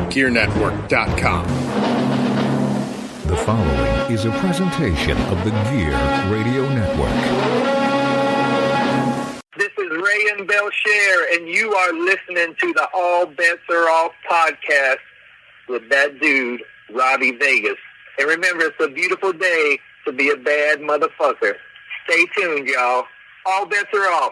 GearNetwork.com. The following is a presentation of the Gear Radio Network. This is Ray and Belcher, and you are listening to the All Bets Are Off podcast with that dude, Robbie Vegas. And remember, it's a beautiful day to be a bad motherfucker. Stay tuned, y'all. All bets are off.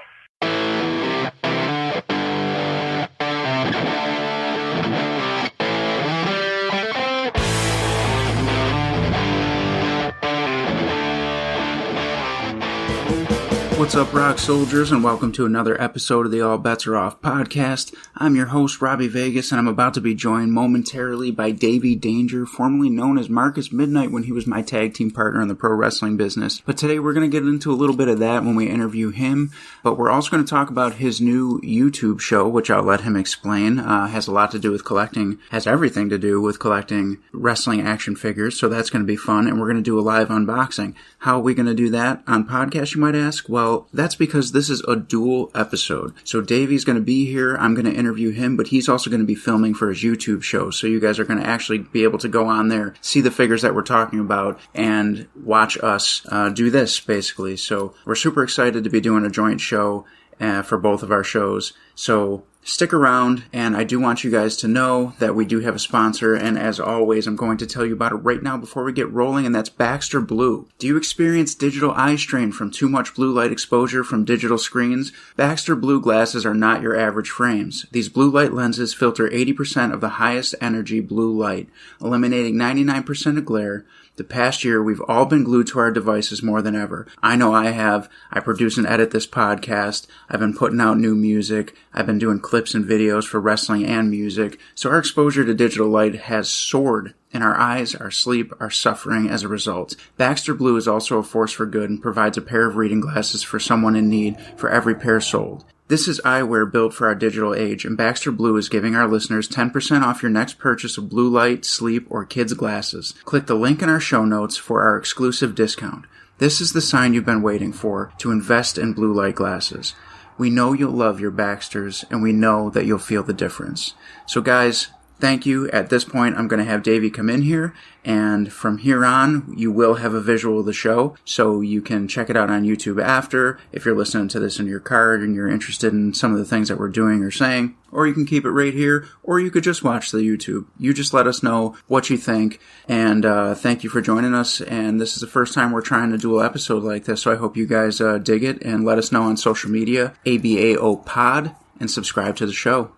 What's up, rock soldiers, and welcome to another episode of the All Bets Are Off podcast. I'm your host, Robbie Vegas, and I'm about to be joined momentarily by Davey Danger, formerly known as Marcus Midnight when he was my tag team partner in the pro wrestling business. But today we're going to get into a little bit of that when we interview him, but we're also going to talk about his new YouTube show, which I'll let him explain. Has a lot to do with collecting, has everything to do with collecting wrestling action figures, so that's going to be fun, and we're going to do a live unboxing. How are we going to do that on podcast, you might ask? Well, that's because this is a dual episode. So Davey's going to be here. I'm going to interview him, but he's also going to be filming for his YouTube show. So you guys are going to actually be able to go on there, see the figures that we're talking about, and watch us do this, basically. So we're super excited to be doing a joint show for both of our shows. So stick around, and I do want you guys to know that we do have a sponsor, and as always, I'm going to tell you about it right now before we get rolling, and that's Baxter Blue. Do you experience digital eye strain from too much blue light exposure from digital screens? Baxter Blue glasses are not your average frames. These blue light lenses filter 80% of the highest energy blue light, eliminating 99% of glare. The past year, we've all been glued to our devices more than ever. I know I have. I produce and edit this podcast. I've been putting out new music. I've been doing clips and videos for wrestling and music. So our exposure to digital light has soared, and our eyes, our sleep, are suffering as a result. Baxter Blue is also a force for good and provides a pair of reading glasses for someone in need for every pair sold. This is eyewear built for our digital age, and Baxter Blue is giving our listeners 10% off your next purchase of blue light, sleep, or kids' glasses. Click the link in our show notes for our exclusive discount. This is the sign you've been waiting for to invest in blue light glasses. We know you'll love your Baxters, and we know that you'll feel the difference. So guys, thank you. At this point, I'm going to have Davey come in here, and from here on, you will have a visual of the show, so you can check it out on YouTube after, if you're listening to this in your car and you're interested in some of the things that we're doing or saying, or you can keep it right here, or you could just watch the YouTube. You just let us know what you think, and thank you for joining us, and this is the first time we're trying to do an episode like this, so I hope you guys dig it, and let us know on social media, ABAO Pod, and subscribe to the show.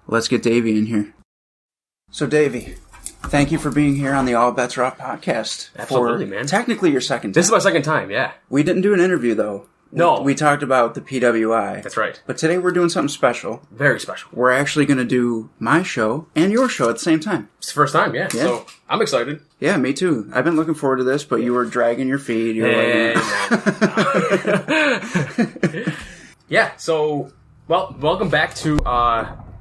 Let's get Davey in here. So, Davey, thank you for being here on the All Bets Are Off podcast. Absolutely, man. Technically your second time. This is my second time, yeah. We didn't do an interview, though. No. We talked about the PWI. That's right. But today we're doing something special. Very special. We're actually going to do my show and your show at the same time. It's the first time, yeah. So, I'm excited. Yeah, me too. I've been looking forward to this, but you were dragging your feet. You were Yeah, so, well, welcome back to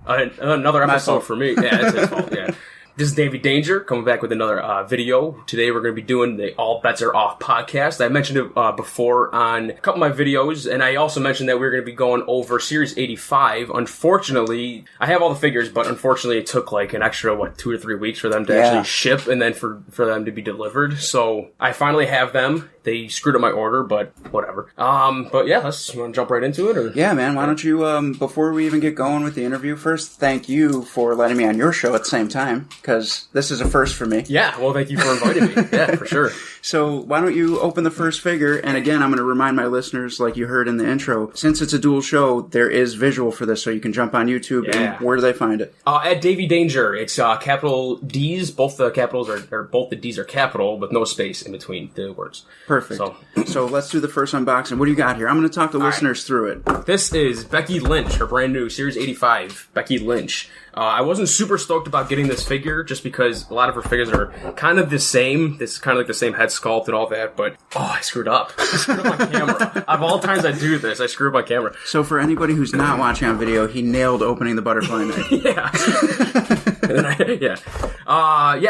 another episode for me. Yeah, it's his fault, yeah. This is Davey Danger, coming back with another video. Today we're going to be doing the All Bets Are Off podcast. I mentioned it before on a couple of my videos, and I also mentioned that we were going to be going over Series 85. Unfortunately, I have all the figures, but unfortunately it took like an extra, 2 to 3 weeks for them to actually ship, and then for them to be delivered. So I finally have them. They screwed up my order, but whatever. But yeah, you want to jump right into it? Or? Yeah, man. Why don't you, before we even get going with the interview, first thank you for letting me on your show at the same time, because this is a first for me. Yeah, well, thank you for inviting me. Yeah, for sure. So why don't you open the first figure? And again, I'm going to remind my listeners, like you heard in the intro, since it's a dual show, there is visual for this, so you can jump on YouTube. Yeah. And where do they find it? At Davey Danger. It's capital D's. Both the capitals or both the D's are capital with no space in between the words. Perfect. So let's do the first unboxing. What do you got here? I'm going to talk to listeners through it. This is Becky Lynch, her brand new Series 85 Becky Lynch. I wasn't super stoked about getting this figure just because a lot of her figures are kind of the same. This is kind of like the same head sculpt and all that, but I screwed up. I screwed up my camera. Of all times I do this, I screwed up my camera. So for anybody who's not watching on video, he nailed opening the butterfly knife.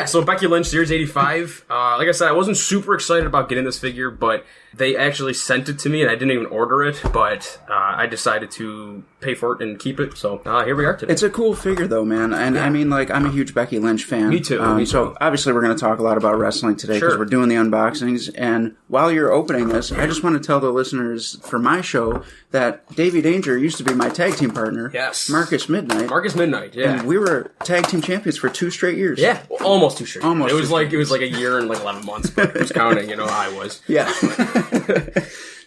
So Becky Lynch, Series 85. Like I said, I wasn't super excited about getting this figure, but They actually sent it to me, and I didn't even order it, but I decided to pay for it and keep it. So here we are today. It's a cool figure, though, man. And I mean, like, I'm a huge Becky Lynch fan. Me too. So obviously, we're going to talk a lot about wrestling today because we're doing the unboxings. And while you're opening this, I just want to tell the listeners for my show that Davey Danger used to be my tag team partner. Yes. Marcus Midnight. Yeah. And we were tag team champions for 2 straight years. Yeah, almost 2 straight. Almost. It was like a year and like 11 months, but who's counting? I was. Yeah.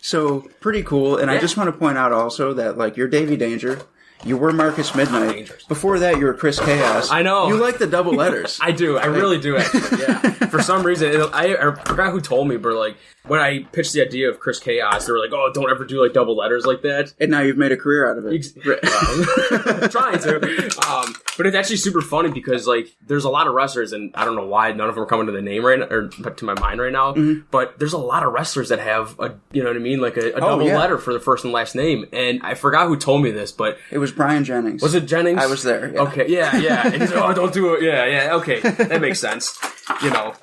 So, pretty cool. And I just want to point out also that, like, you're Davey Danger. You were Marcus Midnight. Before that, you were Chris Chaos. I know. You like the double letters. I do. I really do, actually. Yeah. For some reason, I forgot who told me, but like when I pitched the idea of Chris Chaos, they were like, "Oh, don't ever do like double letters like that." And now you've made a career out of it. Trying to. But it's actually super funny because like there's a lot of wrestlers, and I don't know why none of them are coming to the name right now, or to my mind right now. Mm-hmm. But there's a lot of wrestlers that have a, you know what I mean, like a double letter for the first and last name. And I forgot who told me this, but it was Brian Jennings. Was it Jennings? I was there. Yeah. Okay. Yeah. And he's like, "Oh, don't do it." Yeah. Okay, that makes sense.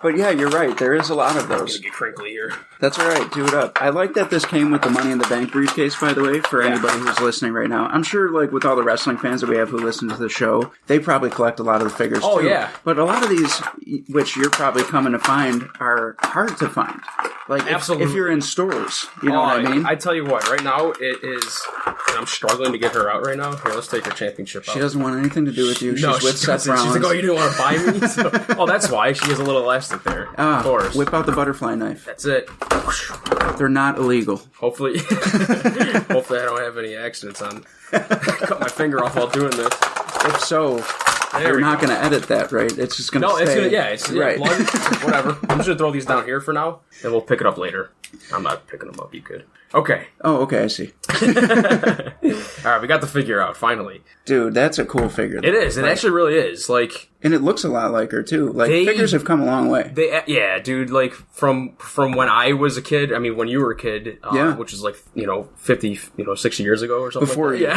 But yeah, you're right. There is a lot of those. I'm gonna get crinkly here. That's all right. Do it up. I like that this came with the Money in the Bank briefcase, by the way, for anybody who's listening right now. I'm sure, like, with all the wrestling fans that we have who listen to the show, they probably collect a lot of the figures, too. Oh, yeah. But a lot of these, which you're probably coming to find, are hard to find. Like, if you're in stores, you know what I mean? I tell you what, right now, it is, and I'm struggling to get her out right now. Here, let's take her championship out. She doesn't want anything to do with you. She's with Seth Rollins. She's like, "Oh, you didn't want to buy me?" So, that's why. She has a little elastic there. Of course. Whip out the butterfly knife. That's it. They're not illegal. Hopefully I don't have any accidents on. Cut my finger off while doing this. If so, you're not going to edit that, right? It's just going to stay. It's right. Blood, whatever. I'm just going to throw these down here for now, and we'll pick it up later. I'm not picking them up. You could. Okay. Oh, okay. I see. All right, we got the figure out finally. Dude, that's a cool figure. It is. It actually really is. Like, and it looks a lot like her too. Like, figures have come a long way. Yeah, dude. Like from when I was a kid. I mean, when you were a kid, which is like 50, 60 years ago or something. Before you,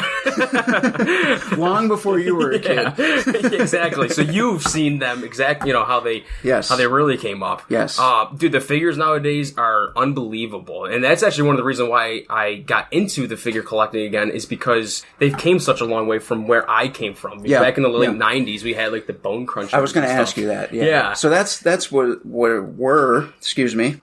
long before you were a kid. Yeah, exactly. So you've seen them how they really came up. Yes. Dude, the figures nowadays are unbelievable, and that's actually one of the reasons why I got into the figure collecting again is because they've came such a long way from where I came from. Back in the late 90s, we had like the Bone Crunchers. I was going to ask you that. Yeah. So that's what were. Excuse me.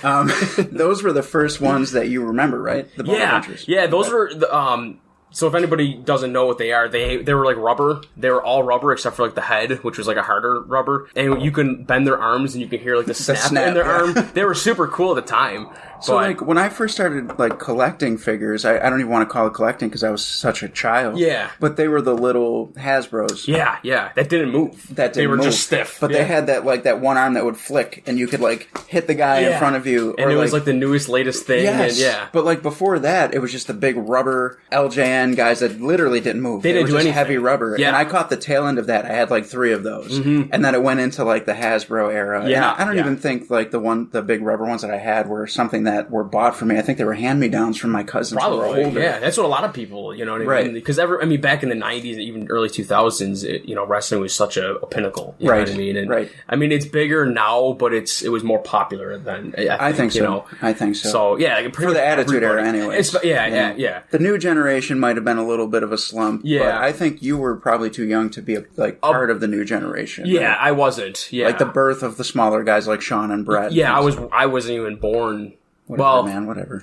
Those were the first ones that you remember, right? The Bone Crunchers. Yeah. Those were the. So if anybody doesn't know what they are, they were like rubber. They were all rubber except for like the head, which was like a harder rubber. And you can bend their arms and you can hear like the snap in their arm. They were super cool at the time. So like when I first started like collecting figures, I don't even want to call it collecting because I was such a child. Yeah. But they were the little Hasbros. Yeah. That didn't move. They were just stiff. But they had that one arm that would flick and you could like hit the guy in front of you. And it was like the newest, latest thing. Yes. And But like before that, it was just the big rubber LJN guys that literally didn't move. They didn't do anything. Heavy rubber. Yeah. And I caught the tail end of that. I had like 3 of those. Mm-hmm. And then it went into like the Hasbro era. Yeah. And I don't even think like the big rubber ones that I had were something that were bought for me. I think they were hand-me-downs from my cousins. Probably, who were older. Yeah. That's what a lot of people, you know what I mean? Because back in the 90s and even early 2000s, wrestling was such a pinnacle. You know what I mean? And, I mean, it's bigger now, but it was more popular then. I think so. I think so. So, yeah. For the Attitude Era, anyway. Yeah. The new generation might have been a little bit of a slump. Yeah. But I think you were probably too young to be part of the new generation. Yeah, right? I wasn't. Yeah. Like the birth of the smaller guys like Sean and Brett. Yeah, I wasn't even born. Whatever.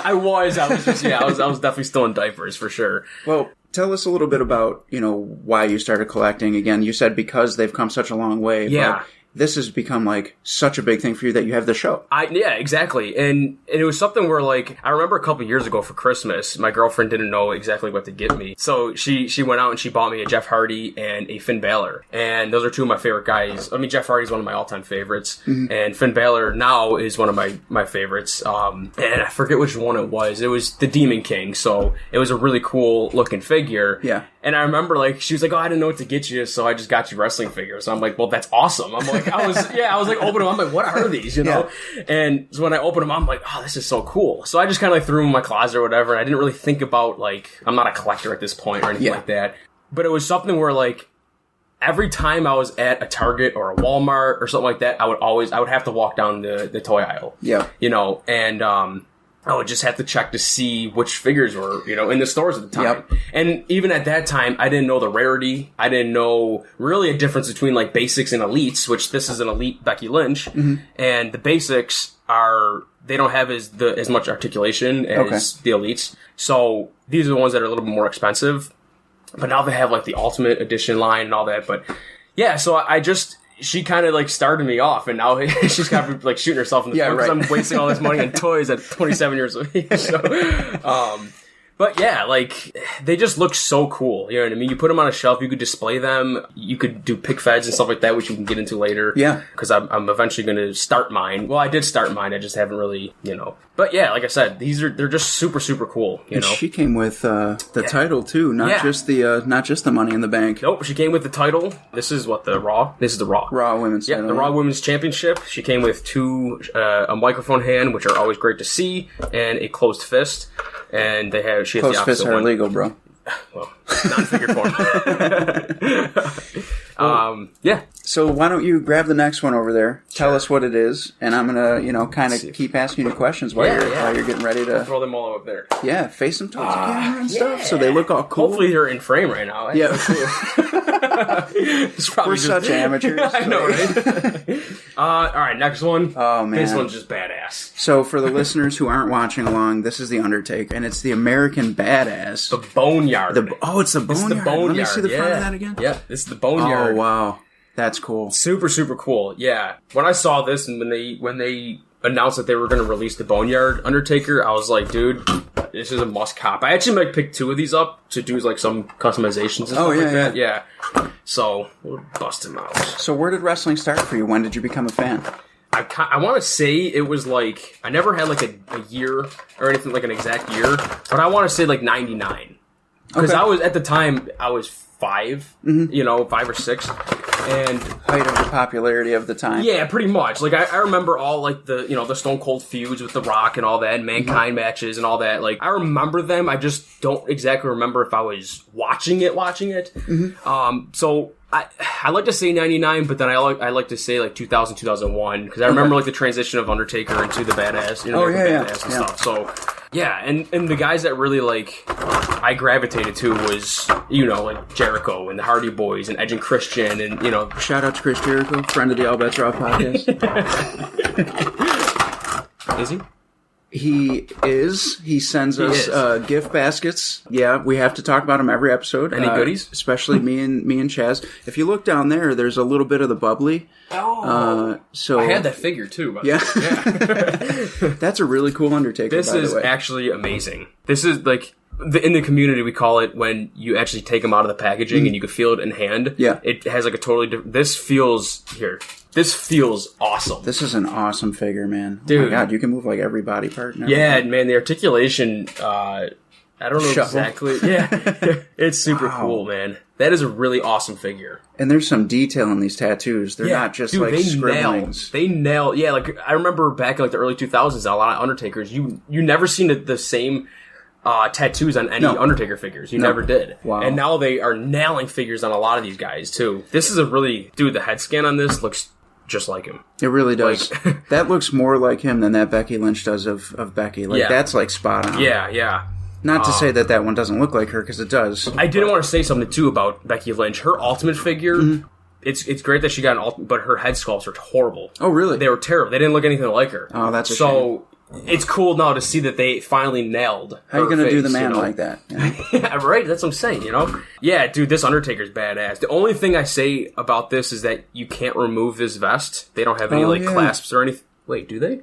I was definitely still in diapers for sure. Well, tell us a little bit about, why you started collecting again. You said because they've come such a long way. Yeah. But this has become like such a big thing for you that you have the show. Yeah, exactly. And it was something where like, I remember a couple years ago for Christmas, my girlfriend didn't know exactly what to get me. So she went out and she bought me a Jeff Hardy and a Finn Balor. And those are 2 of my favorite guys. I mean, Jeff Hardy is one of my all-time favorites. Mm-hmm. And Finn Balor now is one of my favorites. And I forget which one it was. It was the Demon King. So it was a really cool looking figure. Yeah. And I remember like, she was like, "Oh, I didn't know what to get you. So I just got you wrestling figures." So I'm like, "Well, that's awesome." I'm like, I was like opening them. I'm like, "What are these?" Yeah. And so when I opened them, I'm like, "Oh, this is so cool." So I just kind of like threw them in my closet or whatever. And I didn't really think about like, I'm not a collector at this point or anything like that. But it was something where like, every time I was at a Target or a Walmart or something like that, I would have to walk down the toy aisle. Yeah. You know, and I would just have to check to see which figures were, you know, in the stores at the time. Yep. And even at that time, I didn't know the rarity. I didn't know really a difference between like basics and elites, which this is an elite Becky Lynch. And the basics they don't have as much articulation as the elites. So these are the ones that are a little bit more expensive. But now they have like the Ultimate Edition line and all that. But yeah, so she kind of like started me off, and now she's kind of like shooting herself in the foot because I'm wasting all this money on toys at 27 years old. So, but yeah, like they just look so cool. You know what I mean? You put them on a shelf, you could display them, you could do pick feds and stuff like that, which we can get into later. Yeah, because I'm eventually going to start mine. Well, I did start mine, I just haven't really, you know. But yeah, like I said, they're just super super cool. You know, she came with the title too, not just the Money in the Bank. Nope, she came with the title. This is the Raw. This is the Raw Women's. Yeah, the Raw Women's Championship. She came with a microphone hand, which are always great to see, and a closed fist. And she has closed the opposite fists are one. illegal, bro. Well, not in figure form. Yeah. So why don't you grab the next one over there? Tell us what it is, and I'm gonna, kind of keep asking you questions while you're getting ready to throw them all up there. Yeah, face them towards the camera and stuff, so they look all cool. Hopefully they're in frame right now. Yeah. We're such amateurs. I know, right? All right, next one. Oh man, this one's just badass. So for the listeners who aren't watching along, this is the Undertaker, and it's the American Badass, the Boneyard. It's the Boneyard. Let me see the front of that again. Yeah, this is the Boneyard. Oh wow, that's cool. Super super cool. Yeah, when I saw this and when they announced that they were going to release the Boneyard Undertaker, I was like, dude, this is a must cop. I actually might pick 2 of these up to do like some customizations and stuff like that. Yeah. So we'll bust them out. So where did wrestling start for you? When did you become a fan? I want to say it was like, I never had like a year or anything, like an exact year, but I want to say like 99. Because at the time, I was 5, 5 or 6. And height of the popularity of the time. Yeah, pretty much. Like I remember all like the Stone Cold feuds with The Rock and all that, and Mankind matches and all that. Like I remember them. I just don't exactly remember if I was watching it. So I like to say 99, but then I like to say like 2000, 2001 because I remember like the transition of Undertaker into the Badass, Badass and stuff. So yeah, and the guys that really like I gravitated to was like Jericho and the Hardy Boys and Edge and Christian and shout out to Chris Jericho, friend of the All Bets Are Off podcast. Is he? He is. He sends us gift baskets. Yeah, we have to talk about him every episode. Any goodies? Especially me and Chaz. If you look down there's a little bit of the bubbly. Oh, so I had that figure too. Yeah. That's a really cool Undertaker. This is actually amazing. This is like in the community we call it when you actually take them out of the packaging and you can feel it in hand. Yeah, it has like a totally different. This feels awesome. This is an awesome figure, man. Dude. Oh my god, you can move like every body part now. Yeah, man, the articulation, I don't know exactly. Yeah, it's super cool, man. That is a really awesome figure. And there's some detail in these tattoos. They're not just like scribblings. They nail. Yeah, like I remember back in like the early 2000s, a lot of Undertakers, you never seen the same tattoos on any Undertaker figures. You never did. Wow. And now they are nailing figures on a lot of these guys too. This is the head scan on this looks just like him. It really does. That looks more like him than that Becky Lynch does of Becky. Like that's like spot on. Yeah. Not to say that one doesn't look like her, because it does. I didn't want to say something too about Becky Lynch. Her Ultimate figure, it's great that she got an Ultimate, but her head sculpts are horrible. Oh, really? They were terrible. They didn't look anything like her. Oh, that's a shame. It's cool now to see that they finally nailed. How are you going to do the man like that? Yeah, right. That's what I'm saying. Yeah, dude, this Undertaker's badass. The only thing I say about this is that you can't remove this vest. They don't have any clasps or anything. Wait, do they?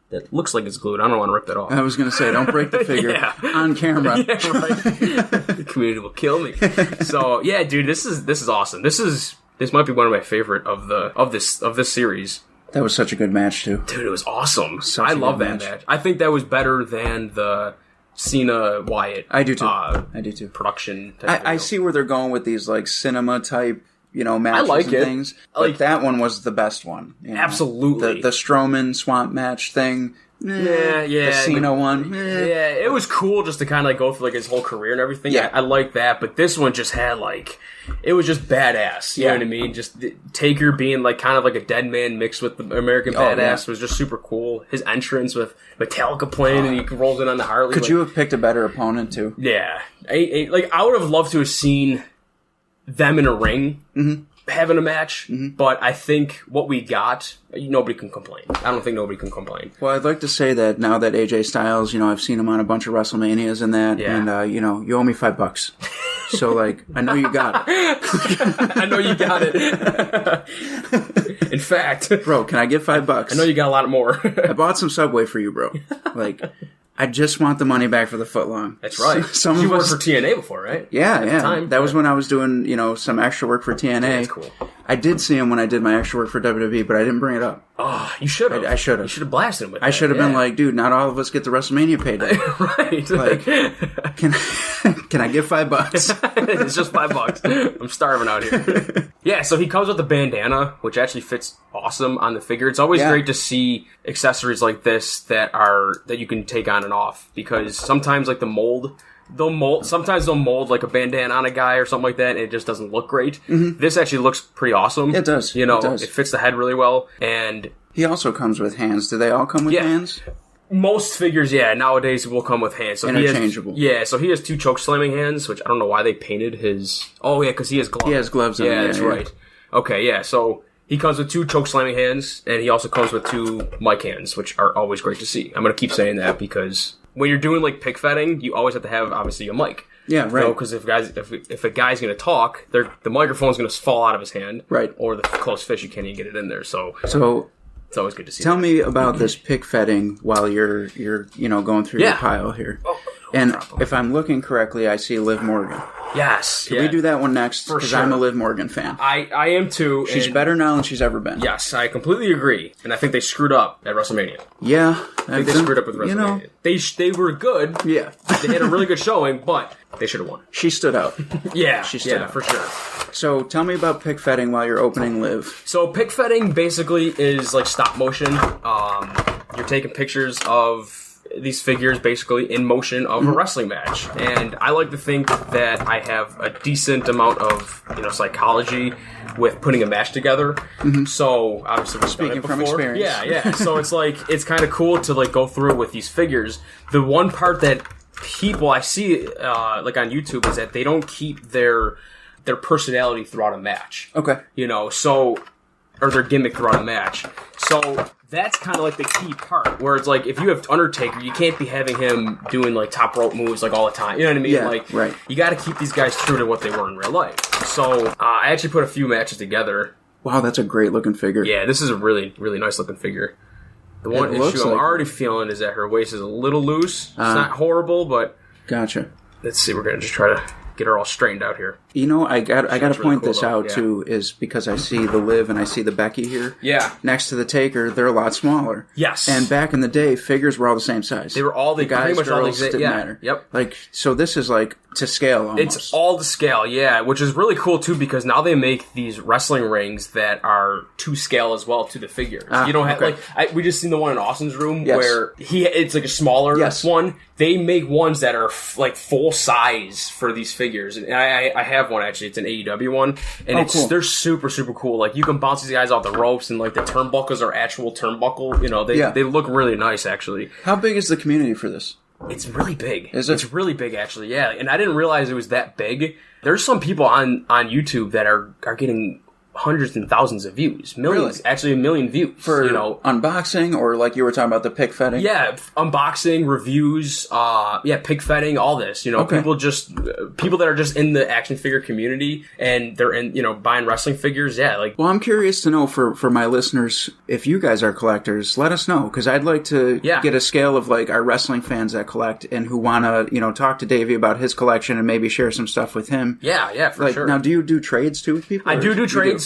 That looks like it's glued. I don't want to rip that off. I was going to say, don't break the figure on camera. Yeah, right. The community will kill me. So yeah, dude, this is awesome. This might be one of my favorite of this series. That was such a good match, too. Dude, it was awesome. I love that match. I think that was better than the Cena-Wyatt. I do, too. Production. I see where they're going with these, like, cinema-type, matches I like and it. things. But that one was the best one. Absolutely. The Strowman swamp match thing Yeah. The Cena one. Yeah, it was cool just to kind of go through like his whole career and everything. Yeah. I like that, but this one just had like, it was just badass. You know what I mean? Just Taker being like kind of like a dead man mixed with the American Badass was just super cool. His entrance with Metallica playing and he rolls in on the Harley. Could you have picked a better opponent too? Yeah, I would have loved to have seen them in a ring. Having a match, but I think what we got, nobody can complain. I don't think nobody can complain. Well, I'd like to say that now that AJ Styles, I've seen him on a bunch of WrestleManias and that, and, you owe me $5. So, like, I know you got it. I know you got it. In fact. Bro, can I get $5? I know you got a lot more. I bought some Subway for you, bro. Like, I just want the money back for the footlong. That's right. You worked for TNA before, right? Yeah. That was when I was doing, some extra work for TNA. That's cool. I did see him when I did my extra work for WWE, but I didn't bring it up. Oh, you should have. I should have. You should have blasted him with I should have been like, dude, not all of us get the WrestleMania payday. Right. Like, can I get $5? It's just $5. I'm starving out here. Yeah, so he comes with a bandana, which actually fits awesome on the figure. It's always great to see accessories like this that you can take on and off, because sometimes like sometimes they'll mold like a bandana on a guy or something like that, and it just doesn't look great. This actually looks pretty awesome. It does. It fits the head really well, and he also comes with hands. Do they all come with hands? Most figures, nowadays will come with hands. So interchangeable. So he has 2 choke slamming hands, which I don't know why they painted his. Oh yeah, because he has gloves. He has gloves on. Yeah, that's right. Okay, yeah. So he comes with 2 choke slamming hands, and he also comes with 2 mic hands, which are always great to see. I'm gonna keep saying that because when you're doing like pick fetting, you always have to have obviously a mic. Yeah, right. Because if a guy's gonna talk, the microphone's gonna fall out of his hand, right? Or the close fish, you can't even get it in there. So it's always good to see. Tell me about this pick fetting while you're going through your pile here. And if I'm looking correctly, I see Liv Morgan. Yes. Can we do that one next? Because I'm a Liv Morgan fan. I am too. She's better now than she's ever been. Yes, I completely agree. And I think they screwed up at WrestleMania. Yeah. I think they screwed up with WrestleMania. They were good. Yeah. They had a really good showing, but they should have won. She stood out. She stood out. For sure. So tell me about pick fetting while you're opening Liv. So pick fetting basically is like stop motion. You're taking pictures of these figures basically in motion of a wrestling match, and I like to think that I have a decent amount of psychology with putting a match together. So obviously we're speaking from experience. So it's kind of cool to like go through it with these figures. The one part that people I see like on YouTube is that they don't keep their personality throughout a match. Okay. Or their gimmick throughout a match. So that's kind of like the key part, where it's like if you have Undertaker, you can't be having him doing like top rope moves like all the time. You know what I mean? Yeah, like, right. You got to keep these guys true to what they were in real life. So I actually put a few matches together. Wow, that's a great looking figure. Yeah, this is a really, really nice looking figure. The one issue I'm already feeling is that her waist is a little loose. It's not horrible, but gotcha. Let's see. We're gonna just try to get her all straightened out here. I got to really point cool this out too, is because I see the Liv and I see the Becky here. Yeah. Next to the Taker, they're a lot smaller. Yes. And back in the day, figures were all the same size. They were all the guys, pretty much all the girls, didn't matter. Yep. Like, so this is like to scale almost. It's all to scale, yeah, which is really cool too, because now they make these wrestling rings that are to scale as well to the figures. You don't have we just seen the one in Austin's room where it's like a smaller one. They make ones that are like full size for these figures, and I have one actually. It's an AEW one, and cool. They're super super cool. Like you can bounce these guys off the ropes, and like the turnbuckles are actual turnbuckle. They look really nice actually. How big is the community for this? It's really big. Is it? It's really big, actually, yeah. And I didn't realize it was that big. There's some people on YouTube that are getting hundreds and thousands of views. Millions. Really? Actually, 1 million views. For unboxing, or like you were talking about the pick fetting? Yeah, unboxing, reviews, pick fetting, all this. People that are just in the action figure community, and they're in, buying wrestling figures, Well, I'm curious to know for my listeners, if you guys are collectors, let us know, because I'd like to get a scale of like our wrestling fans that collect and who want to, talk to Davey about his collection and maybe share some stuff with him. Yeah, for sure. Now, do you do trades too with people? I do trades. Okay.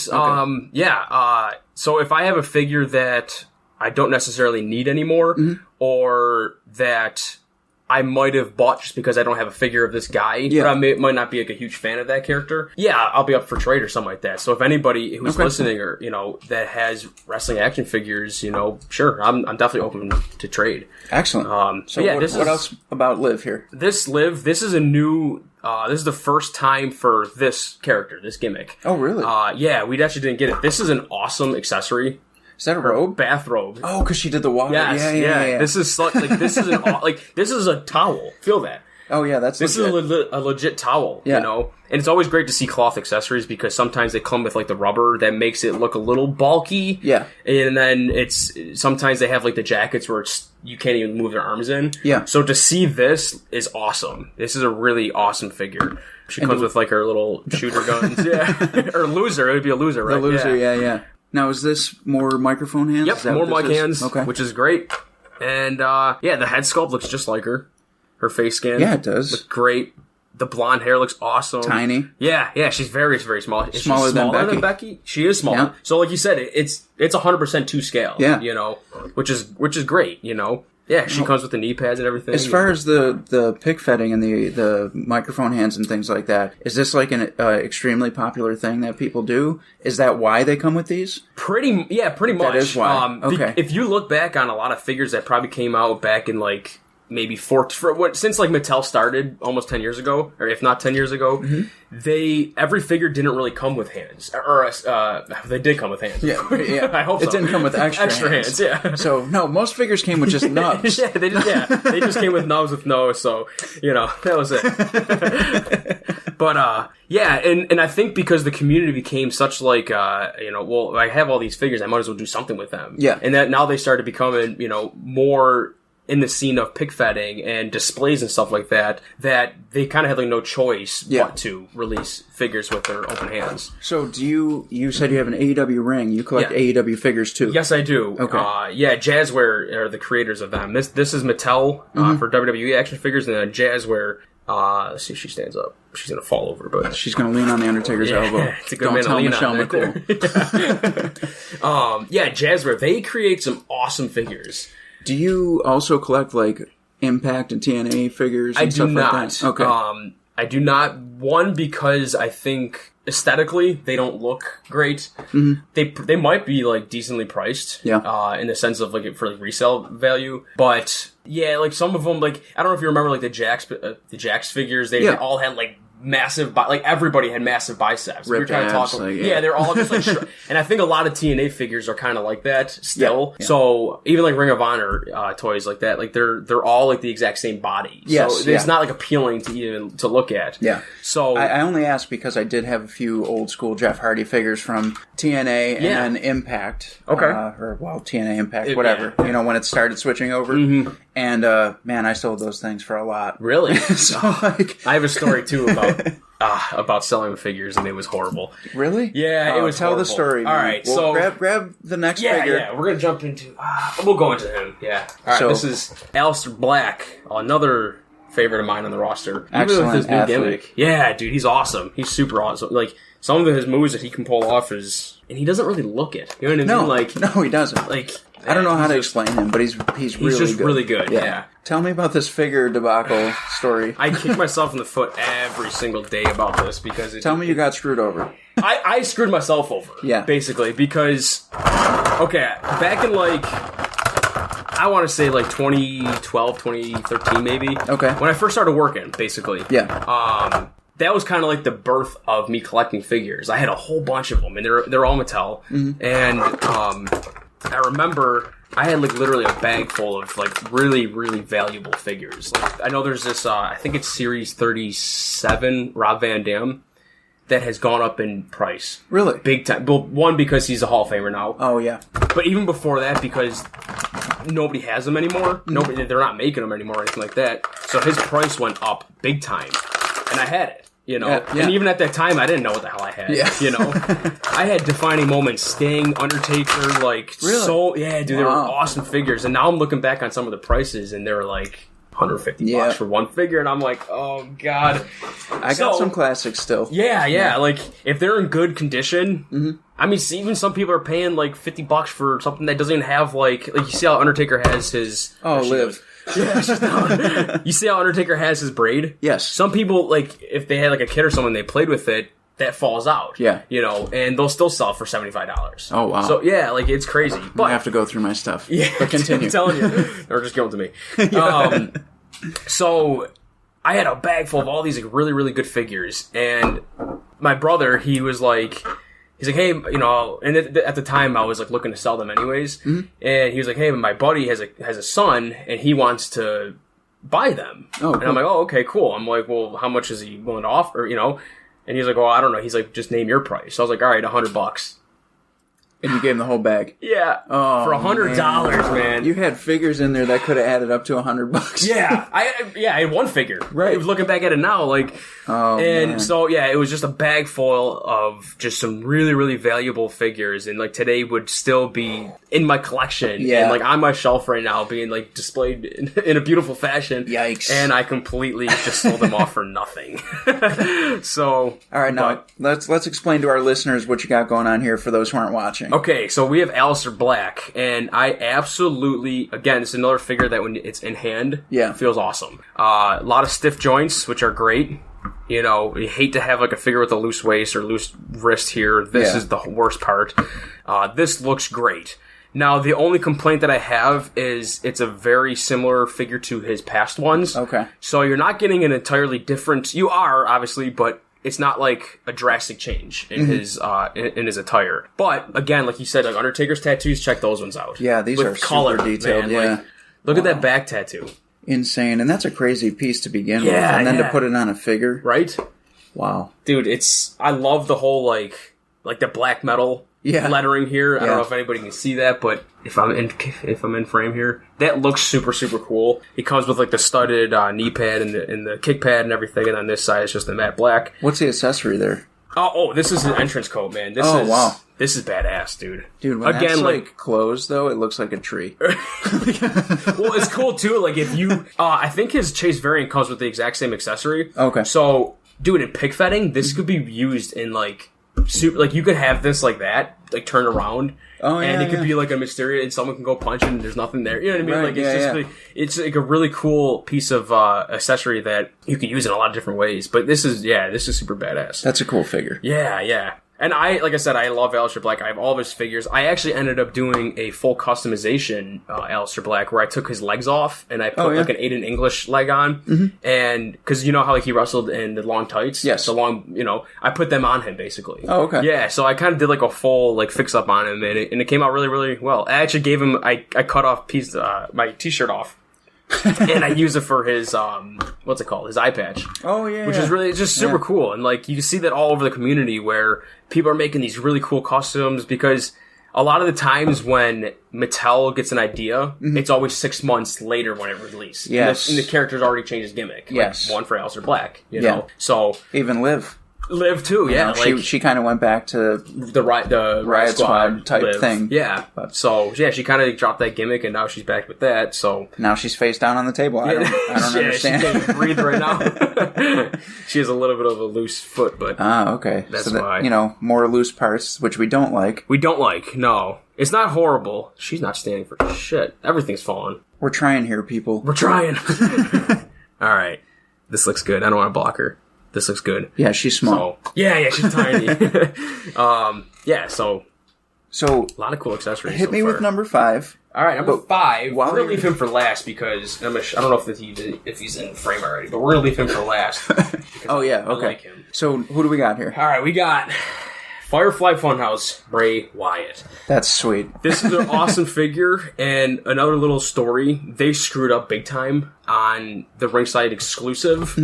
So if I have a figure that I don't necessarily need anymore, or that I might have bought just because I don't have a figure of this guy, but I might not be like a huge fan of that character. Yeah, I'll be up for trade or something like that. So if anybody who's listening or, that has wrestling action figures, sure, I'm definitely open to trade. Excellent. So what else about Liv here? This is a new... this is the first time for this character, this gimmick. Oh, really? Yeah, we actually didn't get it. This is an awesome accessory. Is that a robe? Bathrobe. Oh, because she did the water. Yes, yeah. This is this is a towel. Feel that. Oh yeah, this is a legit towel. Yeah. And it's always great to see cloth accessories because sometimes they come with like the rubber that makes it look a little bulky. Yeah. And then sometimes they have like the jackets where you can't even move their arms in. Yeah. So to see this is awesome. This is a really awesome figure. She comes with like her little shooter guns. Yeah. Or loser. It would be a loser, right? The loser. Yeah. Now, is this more microphone hands? Yep, more mic hands, okay. Which is great. And, the head sculpt looks just like her. Her face scan. Yeah, it does. Looks great. The blonde hair looks awesome. Tiny. Yeah, she's very, very small. Is smaller she smaller than Becky? She is smaller. Yeah. So, like you said, it's 100% to scale. Yeah. Which is great, Yeah, she comes with the knee pads and everything. As far as the pick fetting and the microphone hands and things like that, is this like an extremely popular thing that people do? Is that why they come with these? Pretty much. That is why. Okay. If you look back on a lot of figures that probably came out back in like maybe since like Mattel started almost 10 years ago, or if not 10 years ago, every figure didn't really come with hands, or they did come with hands. Yeah. I hope so. It didn't come with extra hands. Yeah. So no, most figures came with just nubs. They just came with nubs with no. So that was it. But and I think because the community became such like well, I have all these figures, I might as well do something with them. Yeah. And that now they started becoming more in the scene of pick fetting and displays and stuff like that they kind of had like no choice but to release figures with their open hands. So you said you have an AEW ring. You collect AEW figures too? Yes, I do. Okay. Jazzware are the creators of them. This is Mattel for WWE action figures, and then Jazzware, let's see if she stands up. She's going to fall over, but... She's going to lean on the Undertaker's elbow. It's a good man to lean on right there. Jazzware, they create some awesome figures. Do you also collect like Impact and TNA figures and stuff like that? Okay. I do not. One, because I think aesthetically they don't look great. Mm-hmm. They might be like decently priced. Yeah. In the sense of like for like resale value, but yeah, like some of them, like I don't know if you remember like the Jax figures. They all had like massive, like everybody had massive biceps. Ripped we were trying abs, to talk. like, they're all just like, and I think a lot of TNA figures are kind of like that still. Yeah. So even like Ring of Honor toys like that, like they're all like the exact same body. Yes, so it's not like appealing to even to look at. Yeah. So I only asked because I did have a few old school Jeff Hardy figures from TNA and then Impact. Okay. TNA Impact, whatever. Yeah. When it started switching over. Mm-hmm. And man, I sold those things for a lot. Really? So like, I have a story too about selling figures, and it was horrible. Really? Yeah, it was. Tell horrible. The story. All right, so grab the next figure. Yeah, we're gonna jump into. We'll go into him. Yeah. All right. This is Aleister Black, another favorite of mine on the roster. Excellent with his new athlete. gimmick. Yeah, dude, he's awesome. He's super awesome. Like some of his moves that he can pull off and he doesn't really look it. You know what I mean? Like no, he doesn't. Like. I don't know how to explain him, but he's really just good. Really good, yeah. Tell me about this figure debacle story. I kick myself in the foot every single day about this because... Tell me you got screwed over. I screwed myself over, basically, because... Okay, back in like... I want to say like 2012, 2013 maybe. Okay. When I first started working, basically. Yeah. That was kind of like the birth of me collecting figures. I had a whole bunch of them, and they're all Mattel. Mm-hmm. And... I remember I had like literally a bag full of like really, really valuable figures. Like, I know there's this, I think it's Series 37 Rob Van Dam that has gone up in price. Really? Big time. Well, one, because he's a Hall of Famer now. Oh, yeah. But even before that, because nobody has them anymore. Nobody, they're not making them anymore or anything like that. So his price went up big time. And I had it. And even at that time, I didn't know what the hell I had. Yeah. I had defining moments, Sting, Undertaker, like really? So. Yeah, dude, they were awesome figures. And now I'm looking back on some of the prices, and they're like $150 for one figure, and I'm like, oh god. I got some classics still. Yeah. Like if they're in good condition, I mean, even some people are paying like $50 for something that doesn't even have like you see how Undertaker has his Liv. Yeah, she's down. You see how Undertaker has his braid? Yes. Some people, like, if they had, like, a kid or someone, they played with it, that falls out. Yeah. You know, and they'll still sell for $75. Oh, wow. So, yeah, like, it's crazy. But I have to go through my stuff. Yeah, But continue. I'm telling you. Or just give them to me. So, I had a bag full of all these, like, really, really good figures. And my brother, he was like... He's like, hey, you know, and at the time I was like looking to sell them anyways. Mm-hmm. And he was like, hey, my buddy has a son and he wants to buy them. Oh, cool. And I'm like, oh, okay, cool. I'm like, well, how much is he willing to offer, you know? And he's like, well, I don't know. He's like, just name your price. So I was like, all right, $100. And you gave him the whole bag. Yeah. Oh, for $100, man. You had figures in there that could have added up to $100. Yeah. I had one figure. Right. I was looking back at it now, like, so yeah, it was just a bag full of just some really, really valuable figures, and like today would still be in my collection, and like on my shelf right now, being like displayed in a beautiful fashion. Yikes! And I completely just sold them off for nothing. So, all right, now let's explain to our listeners what you got going on here for those who aren't watching. Okay, so we have Aleister Black, and I absolutely, again, it's another figure that when it's in hand, feels awesome. A lot of stiff joints, which are great. You know, you hate to have like a figure with a loose waist or loose wrist here. This is the worst part. This looks great. Now, the only complaint that I have is it's a very similar figure to his past ones. Okay. So you're not getting an entirely different... You are, obviously, but it's not like a drastic change in his in his attire. But, again, like you said, like Undertaker's tattoos, check those ones out. Yeah, these are color, super detailed, man. Like, look at that back tattoo. Insane. And that's a crazy piece to begin with. And then to put it on a figure. Right? Wow. Dude, I love the whole, like the black metal lettering here. I don't know if anybody can see that, but if I'm in frame here, that looks super, super cool. It comes with, like, the studded knee pad and the kick pad and everything, and on this side, it's just the matte black. What's the accessory there? Oh, this is an entrance coat, man. Wow. This is badass, dude. Dude, when that's, like, closed, though, it looks like a tree. Well, it's cool, too. Like, if you... I think his Chase variant comes with the exact same accessory. Okay. So, dude, in pig fetting, this could be used in, like... Super, like, you could have this like that, like, turned around, and it could be like a Mysterio, and someone can go punch and there's nothing there. You know what I mean? Right, like, it's like a really cool piece of accessory that you can use in a lot of different ways. But this is super badass. That's a cool figure. Yeah. And like I said, I love Aleister Black. I have all of his figures. I actually ended up doing a full customization Aleister Black where I took his legs off and I put like an Aiden English leg on. And because you know how like he wrestled in the long tights? Yes. The long, I put them on him basically. Oh, okay. Yeah, so I kind of did like a full like fix up on him and it came out really, really well. I actually gave him, I cut off my t-shirt off. And I use it for his what's it called? His eye patch. Oh yeah. Which is really just super cool. And like you can see that all over the community where people are making these really cool costumes because a lot of the times when Mattel gets an idea, it's always 6 months later when it releases. Yes. And the character's already changed his gimmick. Yes. Like one for Aleister Black, you know. So even Liv too, yeah. Like, she kind of went back to the Riot Squad type thing. Yeah. So yeah, she kind of dropped that gimmick, and now she's back with that. So now she's face down on the table. I don't understand. She can't breathe right now. She has a little bit of a loose foot, but okay. That's why more loose parts, which we don't like. We don't like. No, it's not horrible. She's not standing for shit. Everything's falling. We're trying here, people. We're trying. All right, this looks good. I don't want to block her. This looks good. Yeah, she's small. So, yeah, she's tiny. So a lot of cool accessories. Hit me with number 5. All right, number 5. We're gonna leave him for last because I don't know if he's in frame already, but we're gonna leave him for last. Oh yeah, okay. I like him. So who do we got here? All right, we got Firefly Funhouse Bray Wyatt. That's sweet. This is an awesome figure, and another little story. They screwed up big time on the ringside exclusive.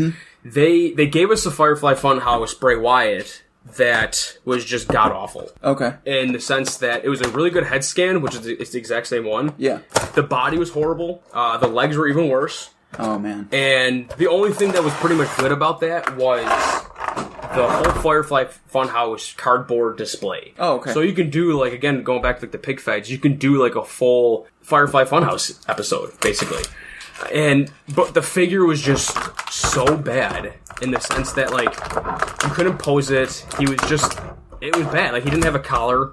They gave us a Firefly Funhouse Bray Wyatt that was just god-awful. Okay. In the sense that it was a really good head scan, which is it's the exact same one. Yeah. The body was horrible. The legs were even worse. Oh, man. And the only thing that was pretty much good about that was the whole Firefly Funhouse cardboard display. Oh, okay. So you can do, like, again, going back to like, the pig feds, you can do, like, a full Firefly Funhouse episode, basically. But the figure was just so bad in the sense that, like, you couldn't pose it. It was bad. Like, he didn't have a collar.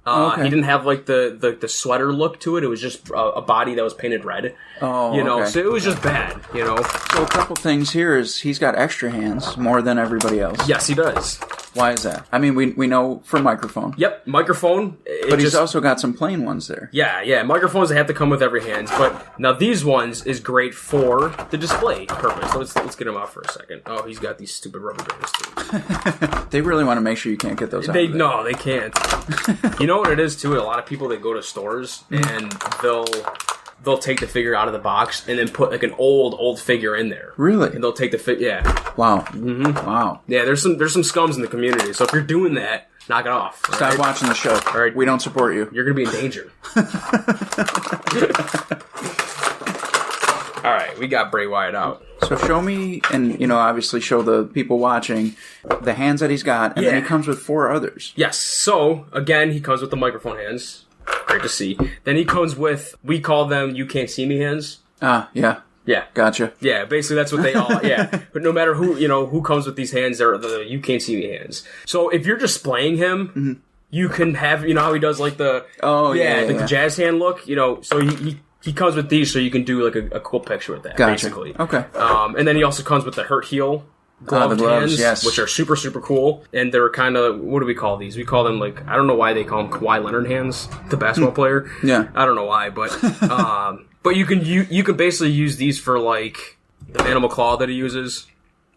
Okay. He didn't have like the sweater look to it. It was just a body that was painted red. Oh, you know, okay. so it was just bad. You know. So a couple things here is he's got extra hands more than everybody else. Yes, he does. Why is that? I mean, we know for microphone. Yep, microphone. But he's also got some plain ones there. Yeah. Microphones have to come with every hand, but now these ones is great for the display purpose. So let's get him out for a second. Oh, he's got these stupid rubber bands too. They really want to make sure you can't get those out. No, they can't. You know what it is too? A lot of people that go to stores and they'll take the figure out of the box and then put like an old figure in there. Really? And they'll take the yeah. Wow. Mm-hmm. Wow. Yeah, there's some scums in the community. So if you're doing that, knock it off. Stop watching the show. All right. We don't support you. You're gonna be in danger. All right, we got Bray Wyatt out. So show me, and obviously show the people watching the hands that he's got, and then he comes with 4 others. Yes. So again, he comes with the microphone hands. Great to see. Then he comes with, we call them "you can't see me" hands. Yeah. Yeah. Gotcha. Yeah, basically that's what they all, yeah. But no matter who comes with these hands, they're the "you can't see me" hands. So if you're displaying him, you can have, how he does like the, the jazz hand look, so he comes with these so you can do like a cool picture with that, basically. Okay. And then he also comes with the hurt heel gloved the gloves, hands, yes. which are super, super cool. And they're kind of, what do we call these? We call them like, I don't know why they call them Kawhi Leonard hands, the basketball player. Yeah. I don't know why, but but you can basically use these for like the animal claw that he uses.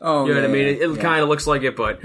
Oh, you know what I mean? It kind of looks like it, but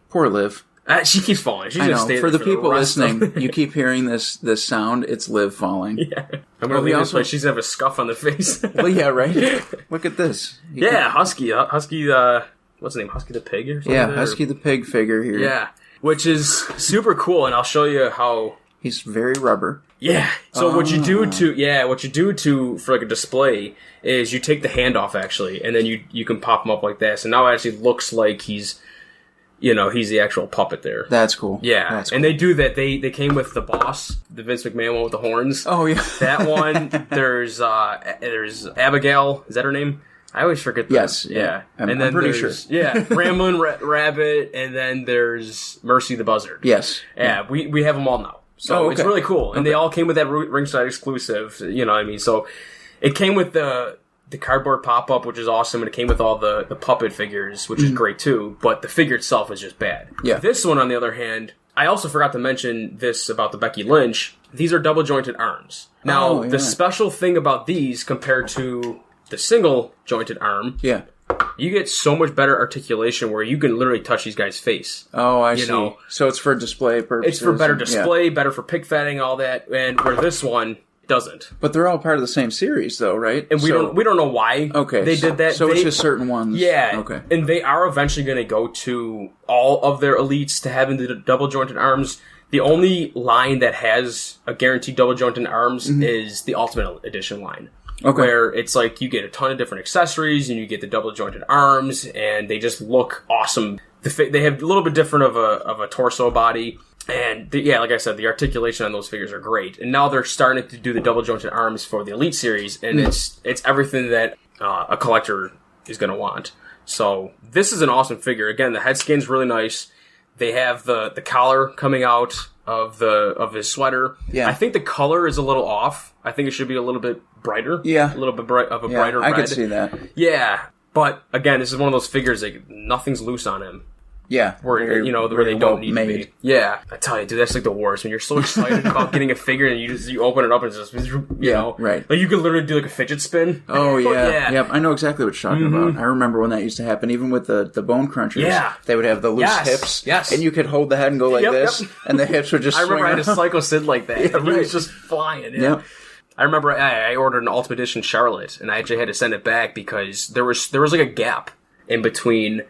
Poor Liv. She keeps falling. She's I gonna know. stay For the there people rest listening, you keep hearing this sound. It's Liv falling. Yeah. I'm gonna leave this way. She's gonna have a scuff on the face. Well, yeah, right. Look at this. Husky. What's his name? Husky the pig or something? Yeah, Husky the pig figure here. Yeah, which is super cool, and I'll show you how. He's very rubber. Yeah. So what you do for like a display is you take the hand off actually, and then you can pop him up like this, and now it actually looks like he's the actual puppet there. That's cool. Yeah. That's cool. And they do that. They came with the boss, the Vince McMahon one with the horns. Oh yeah. That one. There's Abigail. Is that her name? I always forget that. Yes. Yeah. I'm pretty sure. Yeah. Ramblin' Rabbit, and then there's Mercy the Buzzard. Yes. Yeah. We have them all now. So it's really cool. And they all came with that ringside exclusive, you know what I mean? So it came with the cardboard pop-up, which is awesome, and it came with all the puppet figures, which is great too, but the figure itself is just bad. Yeah. This one, on the other hand, I also forgot to mention this about the Becky Lynch. These are double-jointed arms. Now, the special thing about these compared to the single-jointed arm, you get so much better articulation where you can literally touch these guys' face. Oh, I see. So it's for display purposes. It's for better display, better for pig fatting, all that, and where this one doesn't. But they're all part of the same series, though, right? And we don't know why they did that. So it's just certain ones. Yeah. Okay. And they are eventually going to go to all of their elites to having the double jointed arms. The only line that has a guaranteed double jointed arms is the Ultimate Edition line. Okay. Where it's like you get a ton of different accessories and you get the double jointed arms and they just look awesome. They have a little bit different of a torso body. And like I said, the articulation on those figures are great. And now they're starting to do the double jointed arms for the Elite Series, and it's everything that a collector is going to want. So this is an awesome figure. Again, the head skin's really nice. They have the collar coming out of his sweater. Yeah. I think the color is a little off. I think it should be a little bit brighter. Yeah. A little bit brighter red. I could see that. Yeah. But again, this is one of those figures that nothing's loose on him. Yeah. Where they don't need to be. Yeah. I tell you, dude, that's like the worst. When you're so excited about getting a figure and you open it up and it's just, you know. Right. Like you could literally do like a fidget spin. Oh, yeah. Yep. I know exactly what you're talking about. I remember when that used to happen, even with the bone crunchers. Yeah. They would have the loose hips. Yes. And you could hold the head and go like this, and the hips would just swing I remember I had a Psycho Sid like that. Yeah, He was just flying. Yeah. Yep. I remember I ordered an Ultimate Edition Charlotte, and I actually had to send it back because there was like a gap in between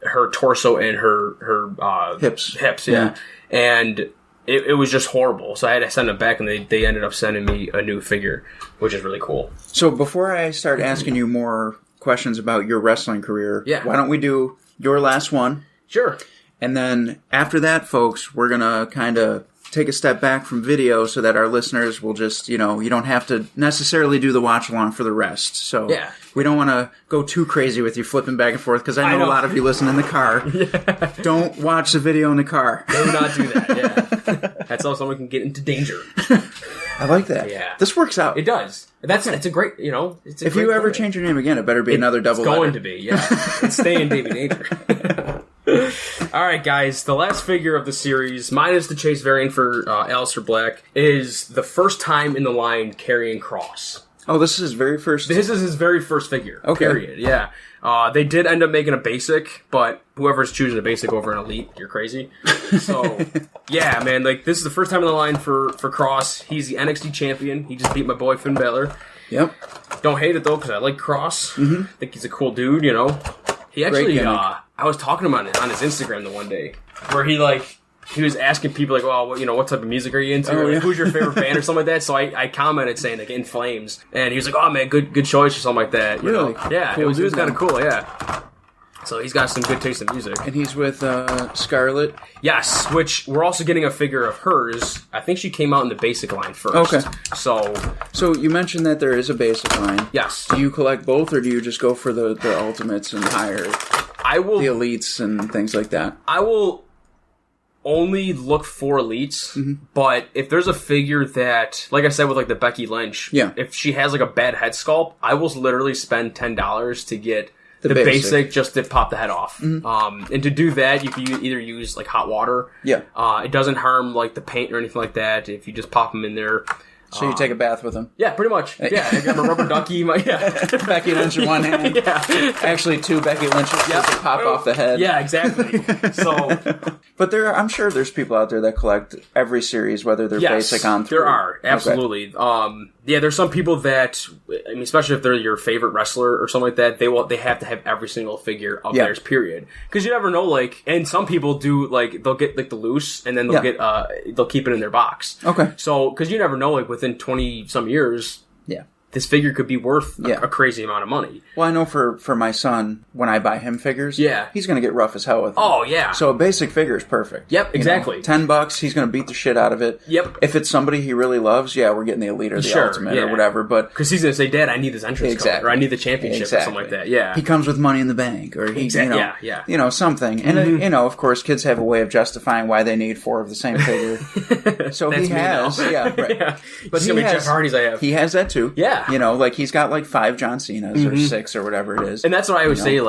her torso and her hips. Yeah. And it was just horrible. So I had to send it back, and they ended up sending me a new figure, which is really cool. So before I start asking you more questions about your wrestling career, why don't we do your last one? Sure. And then after that, folks, we're going to kind of take a step back from video so that our listeners will just, you don't have to necessarily do the watch along for the rest. So we don't want to go too crazy with you flipping back and forth because I know a lot of you listen in the car. Don't watch the video in the car. Do not do that, That's how someone can get into danger. I like that. Yeah. This works out. It does. It's a great, it's a If great you ever movie. change your name again, it better be another double It's going letter. to be, yeah. It's staying Davey Danger. All right, guys. The last figure of the series, minus the Chase variant for Aleister Black, is the first time in the line carrying Cross. Oh, this is his very first... This is his very first figure. Okay. Period. Yeah. They did end up making a basic, but whoever's choosing a basic over an elite, you're crazy. So, yeah, man. Like, this is the first time in the line for Cross. He's the NXT champion. He just beat my boy Finn Balor. Yep. Don't hate it though, because I like Cross. I think he's a cool dude. He actually, I was talking to him on his Instagram the one day where he was asking people well, what type of music are you into? Oh, Or, yeah. who's your favorite band or something like that? So I commented saying In Flames, and he was like, oh man, good choice or something like that. You Really? know? Yeah, Cool it was dude, kind of man. cool. Yeah. So he's got some good taste in music. And he's with Scarlett. Yes, which we're also getting a figure of hers. I think she came out in the basic line first. Okay. So you mentioned that there is a basic line. yes, Do you collect both, or do you just go for the ultimates and higher, I will. the elites and things like that? I will only look for elites, but if there's a figure that, like I said with the Becky Lynch, Yeah. if she has a bad head sculpt, I will literally spend $10 to get The the basic. basic just to pop the head off. And to do that, you can either use hot water. Yeah. It doesn't harm the paint or anything like that if you just pop them in there. So you take a bath with them. Yeah, pretty much. Yeah, I got a rubber ducky. Becky Lynch in one hand. Yeah. Actually, two Becky Lynches just to pop off the head. Yeah, exactly. So But I'm sure there's people out there that collect every series, whether they're yes, basic on through. there are absolutely. Yeah, there's some people that, especially if they're your favorite wrestler or something like that, they have to have every single figure of theirs. Period. Because you never know. And some people do they'll get the loose and then they'll get they'll keep it in their box. Okay. So because you never know, within 20 some years, Yeah. this figure could be worth Yeah. a crazy amount of money. Well, I know for my son, when I buy him figures, Yeah. he's going to get rough as hell with them. Oh yeah. So a basic figure is perfect. Yep, exactly. $10, he's going to beat the shit out of it. Yep. If it's somebody he really loves, we're getting the elite or the Sure, ultimate yeah. or whatever. But Because he's gonna say, "Dad, I need this entrance Exactly. code, or I need the championship, or something like that." Yeah. he comes with money in the bank, or he, Yeah. something. And of course, kids have a way of justifying why they need 4 of the same figure. So That's he me has, now. yeah, right. Yeah. But It's gonna be Jeff Hardy's I have. He has that too. Yeah. He's got 5 John Cena's or 6 or whatever it is. And that's what I always say,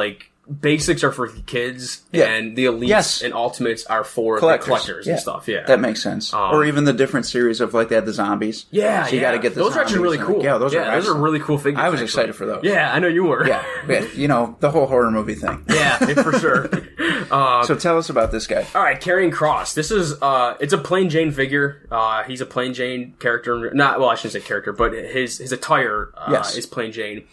basics are for kids, Yeah. and the elites Yes. and ultimates are for Collectors. the collectors and stuff. Yeah. That makes sense. Or even the different series of they had the zombies. yeah, So you got to get the those are actually really zombies. cool. Yeah, those are those are excellent. really cool figures. I was actually. excited for those. Yeah, I know you were. Yeah, the whole horror movie thing. yeah, for sure. So tell us about this guy. All right, Carrying Cross. This is it's a plain Jane figure. He's a plain Jane character. I shouldn't say character, but his attire Yes. is plain Jane,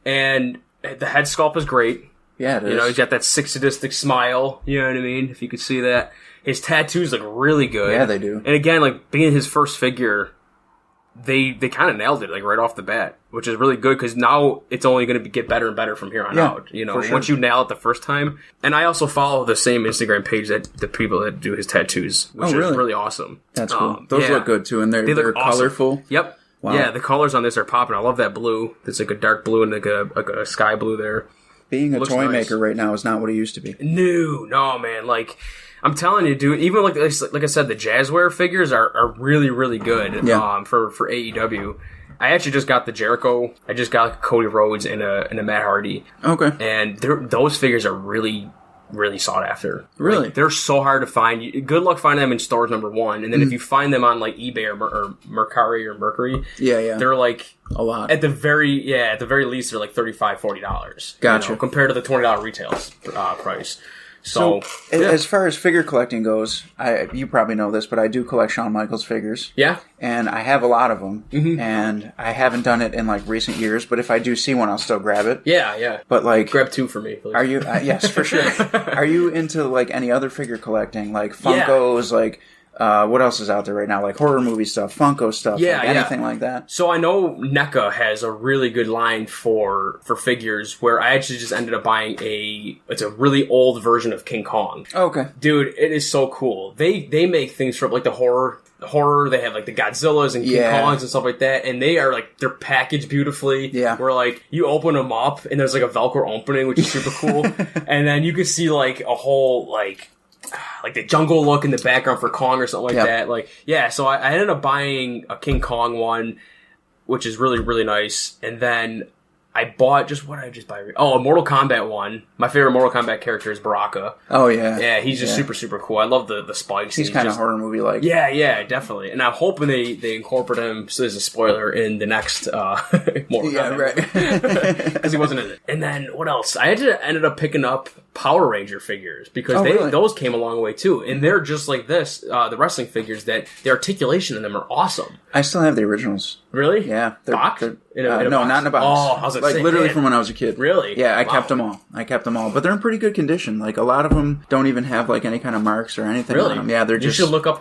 and the head sculpt is great. Yeah, it is. He's got that sick sadistic smile. You know what I mean? If you could see that, his tattoos look really good. Yeah, they do. And again, being his first figure, they kind of nailed it right off the bat, which is really good because now it's only going to get better and better from here on out. for sure. Once you nail it the first time. And I also follow the same Instagram page that the people that do his tattoos, which really? is really awesome. That's cool. Those look good too, and they're look awesome. colorful. Yep. Wow. Yeah, the colors on this are popping. I love that blue. It's a dark blue and a sky blue there. Being a Looks toy nice. maker right now is not what it used to be. No, man. I'm telling you, dude. Even like I said, the Jazzware figures are really, really good. Yeah. For AEW, I actually just got the Jericho. I just got Cody Rhodes and a Matt Hardy, Okay. and those figures are really, really sought after. Really? They're so hard to find. Good luck finding them in stores, number one, and then if you find them on eBay or Mercury, Yeah. they're a lot. at the very least, they're $35, $40. Gotcha. Compared to the $20 retail price. So, yeah. as far as figure collecting goes, you probably know this, but I do collect Shawn Michaels figures. Yeah. And I have a lot of them. And I haven't done it in recent years, but if I do see one, I'll still grab it. Yeah. But Grab 2 for me, please. are you? Yes, for sure. Are you into any other figure collecting, Funkos, what else is out there right now? Horror movie stuff, Funko stuff, anything like that? So I know NECA has a really good line for figures where I actually just ended up buying it's a really old version of King Kong. Okay. Dude, it is so cool. They make things from the horror, they have the Godzillas and King Kongs and stuff like that, and they are they're packaged beautifully. Yeah. Where you open them up and there's a Velcro opening, which is super cool. And then you can see a whole like the jungle look in the background for Kong or something like that. Like, yeah, so I ended up buying a King Kong one, which is really, really nice. And then I bought what did I just buy? Oh, a Mortal Kombat one. My favorite Mortal Kombat character is Baraka. Oh, yeah. Yeah, he's just super, super cool. I love the spikes. He's kind of horror movie-like. Yeah, definitely. And I'm hoping they incorporate him, so there's a spoiler, in the next Mortal Kombat. Right. Because he wasn't in it. And then, what else? I ended up picking up Power Ranger figures, because those came a long way, too. And they're just like this, the wrestling figures, that the articulation in them are awesome. I still have the originals. Really? Yeah. Box? No, box? not in a box. Oh, I was like literally from when I was a kid. Really? Yeah, I kept them all. But they're in pretty good condition. Like, a lot of them don't even have, like, any kind of marks or anything on them. Yeah, they're just... You should look up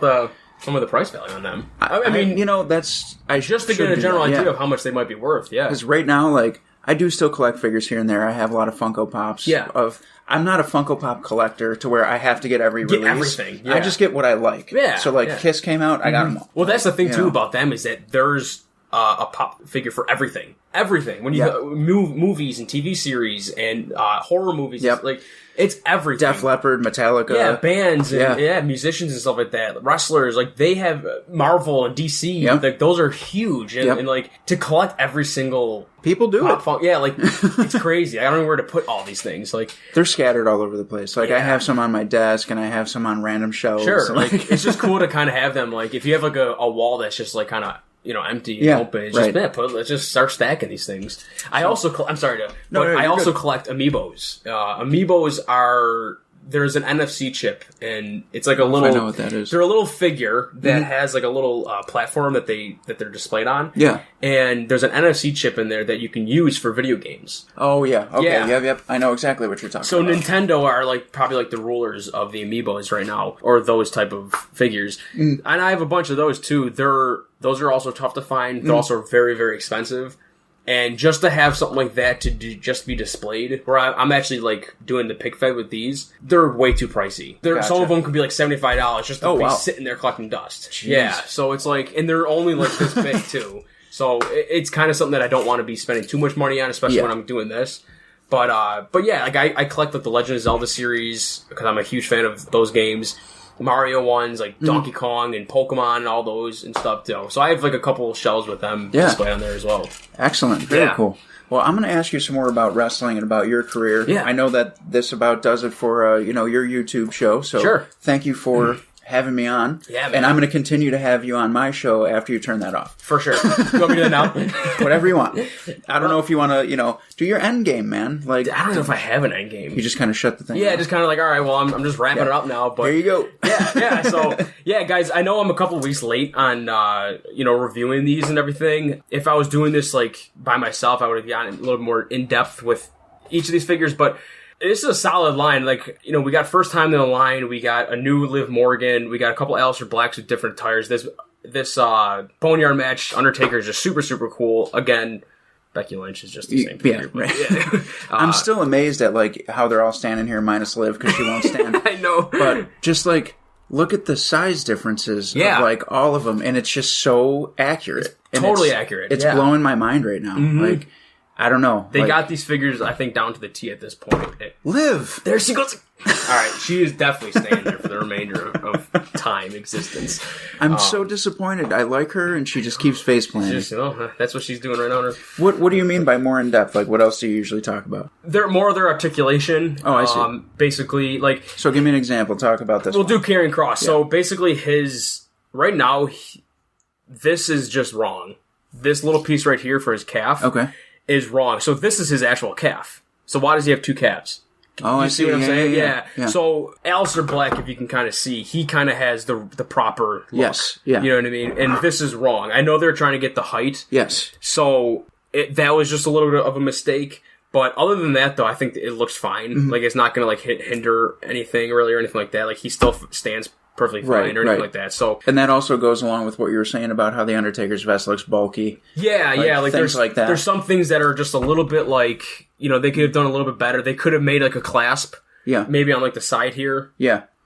some of the price value on them. I mean, you know, that's... Just to get a general idea of how much they might be worth, yeah. Because right now, like, I do still collect figures here and there. I have a lot of Funko Pops. Yeah. I'm not a Funko Pop collector to where I have to get every release. Everything. Yeah. I just get what I like. Yeah. So, like, Kiss came out, I got them all. Well, that's the thing, too, about them, is that there's a pop figure for everything. Everything. When you movies and TV series and horror movies, like, it's everything. Def Leppard, Metallica. Yeah, bands and musicians and stuff like that. Wrestlers, like, they have Marvel and DC. Yep. Like, those are huge. And, like, to collect every single... People do it. Like, it's crazy. I don't know where to put all these things. Like, they're scattered all over the place. Like, I have some on my desk, and I have some on random shelves. Sure. Like, it's just cool to kind of have them. Like, if you have, like, a wall that's just, like, kind of... empty and open. It's just, let's just start stacking these things. I also, I'm sorry to, but I also collect amiibos. Amiibos are, there's an NFC chip, and it's like a little, I know what that is. They're a little figure that has like a little platform that they're displayed on. Yeah. And there's an NFC chip in there that you can use for video games. Oh, yeah. Okay, yep. I know exactly what you're talking about. So Nintendo are probably like the rulers of the amiibos right now, or those type of figures. And I have a bunch of those too. Those are also tough to find. They're also very, very expensive. And just to have something like that to just be displayed, where I'm actually like doing the pick fed with these, they're way too pricey. Gotcha. Some of them could be like $75 just to be sitting there collecting dust. Jeez. Yeah, so it's like, and they're only like this big too. So it's kind of something that I don't want to be spending too much money on, especially when I'm doing this. But yeah, like I collect like the Legend of Zelda series because I'm a huge fan of those games. Mario ones, like Donkey Kong and Pokemon and all those and stuff too. So I have like a couple shelves with them displayed on there as well. Excellent. Very cool. Well, I'm going to ask you some more about wrestling and about your career. Yeah. I know that this about does it for, your YouTube show. So thank you for having me on. Yeah, man. And I'm going to continue to have you on my show after you turn that off. For sure. You want me to do that now? Whatever you want. I don't know if you want to, do your end game, man. Like, I don't know if I have an end game. You just kind of shut the thing off. off. Just kind of like, all right, well, I'm just wrapping it up now. But there you go. Yeah. So, guys, I know I'm a couple weeks late on, reviewing these and everything. If I was doing this, like, by myself, I would have gotten a little more in-depth with each of these figures, but this is a solid line. Like, we got first time in the line. We got a new Liv Morgan. We got a couple Aleister Blacks with different attires. This Boneyard match, Undertaker is just super, super cool. Again, Becky Lynch is just the same figure. Yeah, right. I'm still amazed at, like, how they're all standing here minus Liv because she won't stand. I know. But just, like, look at the size differences of, like, all of them. And it's just so accurate. Totally accurate. It's blowing my mind right now. Like, I don't know. They got these figures, I think, down to the T at this point. Liv! There she goes. All right, she is definitely staying there for the remainder of time existence. I'm so disappointed. I like her, and she just keeps face planting. That's what she's doing right now. What do you mean by more in depth? Like, what else do you usually talk about? More of their articulation. Oh, I see. Basically, like. So, give me an example. Talk about this. We'll do Karrion Kross. Yeah. So, basically, right now, this is just wrong. This little piece right here for his calf. Is wrong. So this is his actual calf. So why does he have two calves? Oh, I see what I'm saying? Yeah. So Aleister Black, if you can kind of see, he kind of has the proper look. Yes. Yeah. You know what I mean? And this is wrong. I know they're trying to get the height. Yes. So that was just a little bit of a mistake. But other than that, though, I think it looks fine. Like, it's not going to, like, hinder anything really or anything like that. Like, he still stands perfectly fine or anything like that. So, and that also goes along with what you were saying about how the Undertaker's vest looks bulky. Like things like that. There's some things that are just a little bit like, they could have done a little bit better. They could have made like a clasp, maybe on like the side here,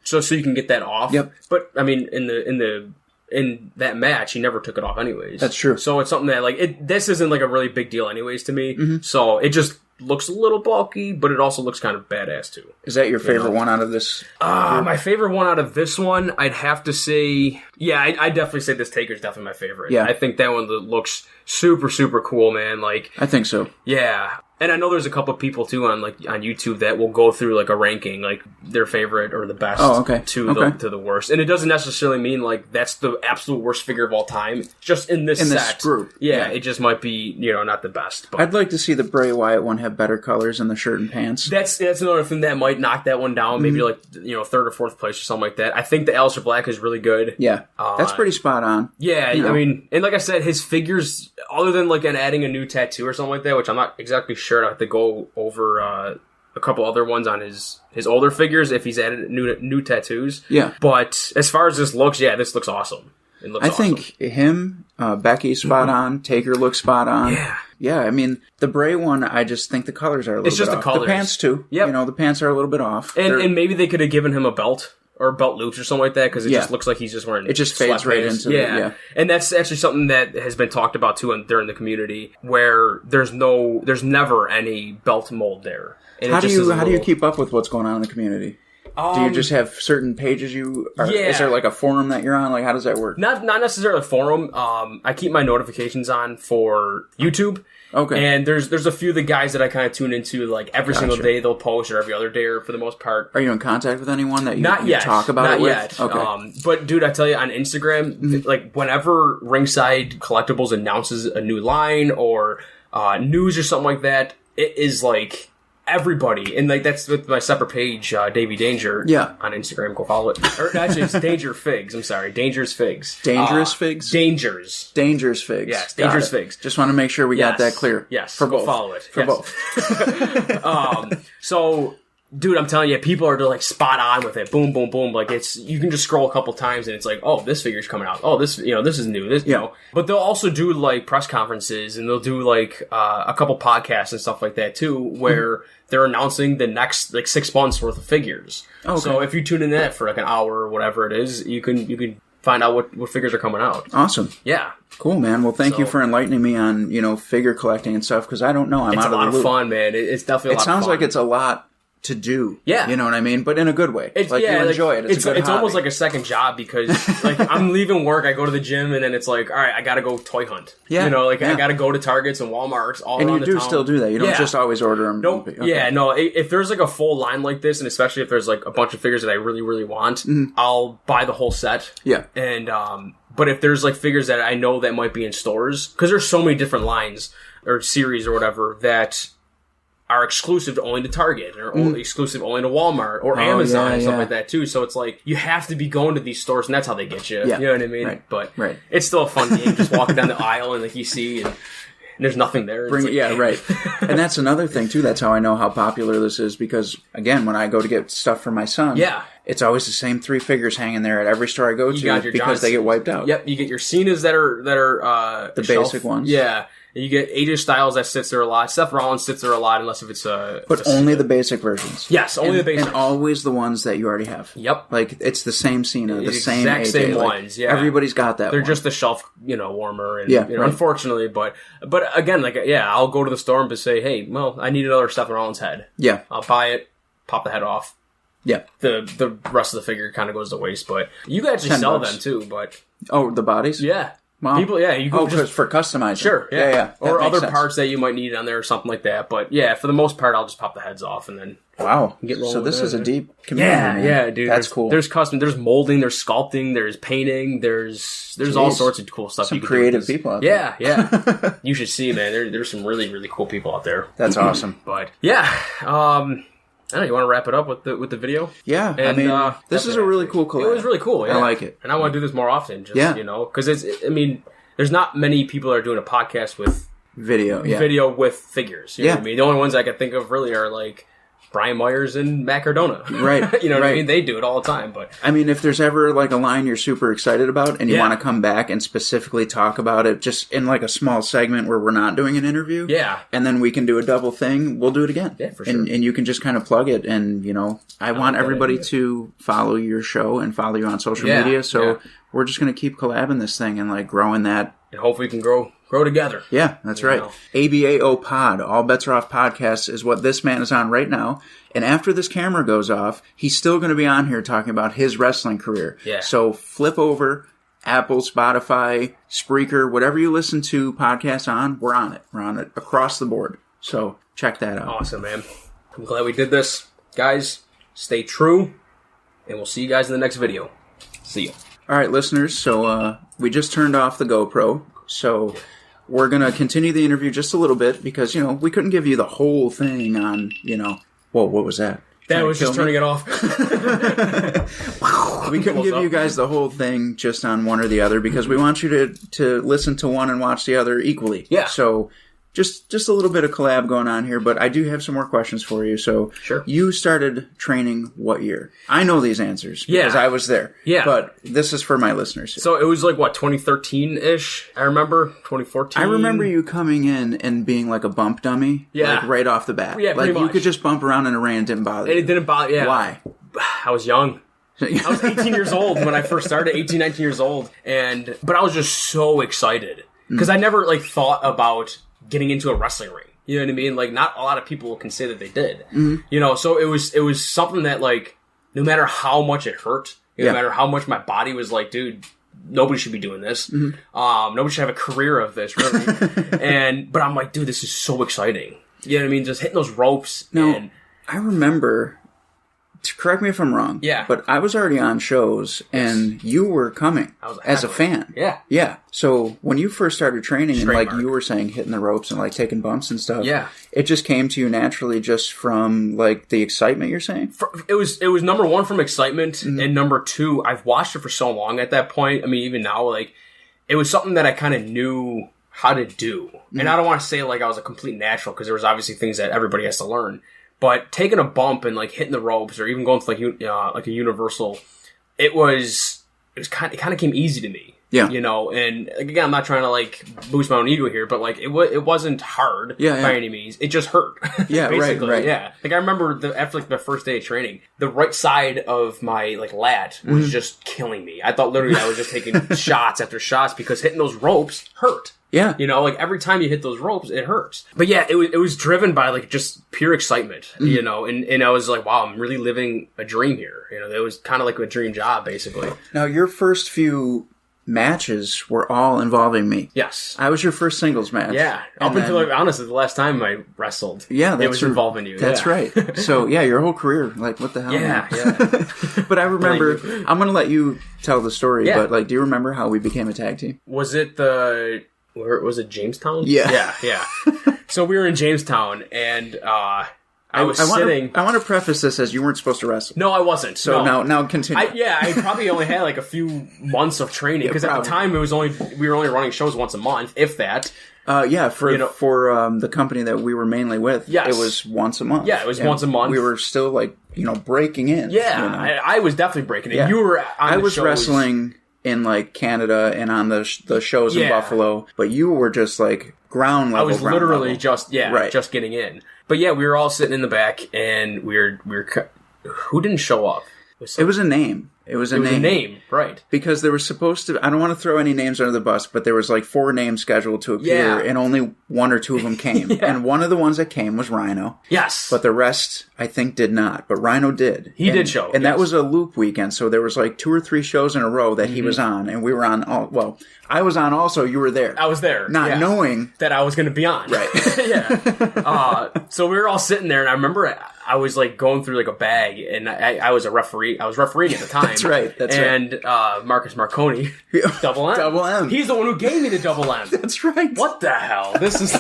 so you can get that off. Yep. But I mean, in that match, he never took it off anyways. That's true. So it's something that this isn't like a really big deal anyways to me. So it just looks a little bulky, but it also looks kind of badass too. Is that your favorite one out of this? My favorite one out of this one, I'd have to say, I definitely say this Taker's definitely my favorite. Yeah. I think that one looks super, super cool, man. Like, I think so. Yeah. And I know there's a couple of people too on YouTube that will go through like a ranking, like their favorite or the best to the worst. And it doesn't necessarily mean like that's the absolute worst figure of all time. Just in this group. Yeah, it just might be, not the best. But I'd like to see the Bray Wyatt one have better colors in the shirt and pants. That's another thing that might knock that one down, maybe like third or fourth place or something like that. I think the Aleister Black is really good. Yeah. That's pretty spot on. Yeah, I mean, and like I said, his figures, other than like adding a new tattoo or something like that, which I'm not exactly sure. I have to go over a couple other ones on his older figures if he's added new tattoos. Yeah. But as far as this looks, this looks awesome. It looks awesome. think him, Becky's spot on, Taker looks spot on. Yeah. Yeah, I mean, the Bray one, I just think the colors are a little bit off. It's just the colors. The pants, too. Yep. The pants are a little bit off. And maybe they could have given him a belt. Or belt loops or something like that, because it just looks like he's just wearing. It just fades right into it. Yeah, and that's actually something that has been talked about too during the community, where there's never any belt mold there. And how do you keep up with what's going on in the community? Do you just have certain pages is there like a forum that you're on? Like, how does that work? Not necessarily a forum. I keep my notifications on for YouTube. Okay. And there's a few of the guys that I kind of tune into, like every single day they'll post, or every other day, or for the most part. Are you in contact with anyone that you talk about Not it with? Yet. Okay. But dude, I tell you, on Instagram, like whenever Ringside Collectibles announces a new line or news or something like that, it is like everybody, and like that's with my separate page, Davey Danger, on Instagram. Go follow it. Or actually, it's Danger Figs. I'm sorry, Dangerous Figs. Dangerous Figs. Dangerous Figs. Yes, Dangerous Figs. Just want to make sure we got that clear. Yes, for both. Follow it for both. So, dude, I'm telling you, people are like spot on with it. Boom, boom, boom. Like you can just scroll a couple times and it's like, oh, this figure's coming out. Oh, this is new. This, But they'll also do like press conferences and they'll do like a couple podcasts and stuff like that too, where they're announcing the next like 6 months worth of figures. Okay. So if you tune in that for like an hour or whatever it is, you can find out what figures are coming out. Awesome. Yeah. Cool, man. Well, thank you for enlightening me on, figure collecting and stuff, because I don't know. I'm out of the loop. It's a lot of fun, man. It's definitely a lot of fun. It sounds like it's a lot to do. Yeah. You know what I mean? But in a good way. You enjoy it. It's a good It's hobby. almost like a second job, because like I'm leaving work, I go to the gym, and then it's like, all right, I gotta go toy hunt. Yeah. I gotta go to Targets and Walmarts all around the town. And you do still do that. You don't just always order them. Nope. Okay. Yeah, no. If there's like a full line like this, and especially if there's like a bunch of figures that I really, really want, I'll buy the whole set. Yeah. And, but if there's like figures that I know that might be in stores, because there's so many different lines or series or whatever that are exclusive only to Target or only exclusive only to Walmart or Amazon and stuff like that too. So it's like you have to be going to these stores, and that's how they get you. Yeah. You know what I mean? Right. But right. It's still a fun game, just walking down the aisle and like you see and there's nothing there. Right. And that's another thing too. That's how I know how popular this is, because again, when I go to get stuff for my son, it's always the same 3 figures hanging there at every store I go to because they get wiped out. Yep, you get your Cenas that are the basic ones. Yeah. You get AJ Styles that sits there a lot. Seth Rollins sits there a lot, unless if it's But only the basic versions. Yes, only the basic. And always the ones that you already have. Yep. Like, it's the same Cena, the same AJ. Same ones, yeah. Everybody's got that. They're just the shelf, warmer. And, right. Unfortunately, but again, I'll go to the store and say, hey, well, I need another Seth Rollins head. Yeah. I'll buy it, pop the head off. Yeah. The rest of the figure kind of goes to waste, but you can actually sell them too, but. Oh, the bodies? Yeah. Wow. People, you can just for customizing. Sure, yeah. Or other parts that you might need on there or something like that. But for the most part, I'll just pop the heads off and then get rolling. So this is a deep community. Yeah, dude. That's cool. There's custom, there's molding, there's sculpting, there's painting, there's all sorts of cool stuff. Some creative people out there. Yeah. You should see, man. There's some really, really cool people out there. That's awesome. But I don't know, you want to wrap it up with the video? Yeah, and, this is a really cool collab. It was really cool. Yeah. I like it. And I want to do this more often. Just, because there's not many people that are doing a podcast with video with figures. You know what I mean? The only ones I can think of really are like Brian Myers and Matt Cardona. Right. You know what I mean? They do it all the time. But I mean, if there's ever like a line you're super excited about and you want to come back and specifically talk about it just in like a small segment where we're not doing an interview. Yeah. And then we can do a double thing, we'll do it again. Yeah, for sure. And you can just kind of plug it. And, I want everybody to follow your show and follow you on social media. So we're just going to keep collabing this thing and like growing that. And hopefully we can grow Grow together. Yeah, that's right. ABAO Pod, All Bets Are Off podcast, is what this man is on right now. And after this camera goes off, he's still going to be on here talking about his wrestling career. Yeah. So flip over, Apple, Spotify, Spreaker, whatever you listen to podcasts on, we're on it. We're on it across the board. So check that out. Awesome, man. I'm glad we did this. Guys, stay true, and we'll see you guys in the next video. See ya. All right, listeners, so we just turned off the GoPro, so we're going to continue the interview just a little bit because, we couldn't give you the whole thing on, whoa, what was that? That was just turning it off. We couldn't give you guys the whole thing just on one or the other because we want you to listen to one and watch the other equally. Yeah. So just a little bit of collab going on here, but I do have some more questions for you. So sure. You started training what year? I know these answers because I was there. Yeah. But this is for my listeners. So it was like, 2013-ish? I remember. 2014? I remember you coming in and being like a bump dummy. Yeah. Like right off the bat. Yeah, pretty like you much. could just bump around in a ring and it didn't bother you. It didn't bother, yeah. Why? I was young. I was 18 years old when I first started, 18, 19 years old. But I was just so excited. Because I never, thought about getting into a wrestling ring. You know what I mean? Like, not a lot of people can say that they did. Mm-hmm. So it was something that, no matter how much it hurt, no matter how much my body was like, dude, nobody should be doing this. Mm-hmm. Nobody should have a career of this, really. But I'm like, dude, this is so exciting. You know what I mean? Just hitting those ropes. Now, I remember, correct me if I'm wrong, but I was already on shows, and you were coming as a fan. Yeah. Yeah. So when you first started training, and Trademark. you were saying hitting the ropes and taking bumps and stuff, Yeah. it just came to you naturally just from the excitement you're saying? It was number one from excitement, and number two, I've watched it for so long at that point. I mean, even now, it was something that I kind of knew how to do. And I don't want to say I was a complete natural, because there was obviously things that everybody has to learn. But taking a bump and hitting the ropes, or even going to a universal, it kind of came easy to me. Yeah. And again, I'm not trying to boost my own ego here, but it wasn't hard by any means. It just hurt. Yeah, basically. right. Yeah. I remember after the first day of training, the right side of my lat was just killing me. I thought literally I was just taking shots after shots because hitting those ropes hurt. Yeah. Every time you hit those ropes, it hurts. But yeah, it was driven by just pure excitement, and I was like, wow, I'm really living a dream here. It was kind of like a dream job, basically. Now, your first few matches were all involving me. Yes. I was your first singles match. Yeah. Up until, honestly, the last time I wrestled. Yeah, it was involving you. That's right. So, yeah, your whole career, what the hell? Yeah, man? Yeah. But I remember, I'm going to let you tell the story, but, do you remember how we became a tag team? Was it was it Jamestown? Yeah. Yeah. So we were in Jamestown, and I was sitting. I want to preface this as you weren't supposed to wrestle. No, I wasn't. So now continue. I probably only had a few months of training, because at the time we were only running shows once a month, if that. For the company that we were mainly with, it was once a month. Yeah, it was once a month. We were still breaking in. Yeah, I was definitely breaking in. Yeah. You were. I was wrestling in Canada and on the shows in Buffalo, but you were just ground level. I was literally just getting in. But yeah, we were all sitting in the back, and we were who didn't show up? It was a name. It was a name, right? Because there was supposed to. I don't want to throw any names under the bus, but there was 4 names scheduled to appear, and only 1 or 2 of them came. And one of the ones that came was Rhino. Yes, but the rest I think did not. But Rhino did. He did show, and that was a loop weekend. So there was 2 or 3 shows in a row that he was on, and we were on. I was on also. You were there. I was there, not knowing that I was going to be on. Right. Yeah. So we were all sitting there, and I remember I was going through a bag, and I was a referee. I was refereeing at the time. That's right. And Marcus Marconi, double M. Double M. He's the one who gave me the double M. That's right. What the hell? This is.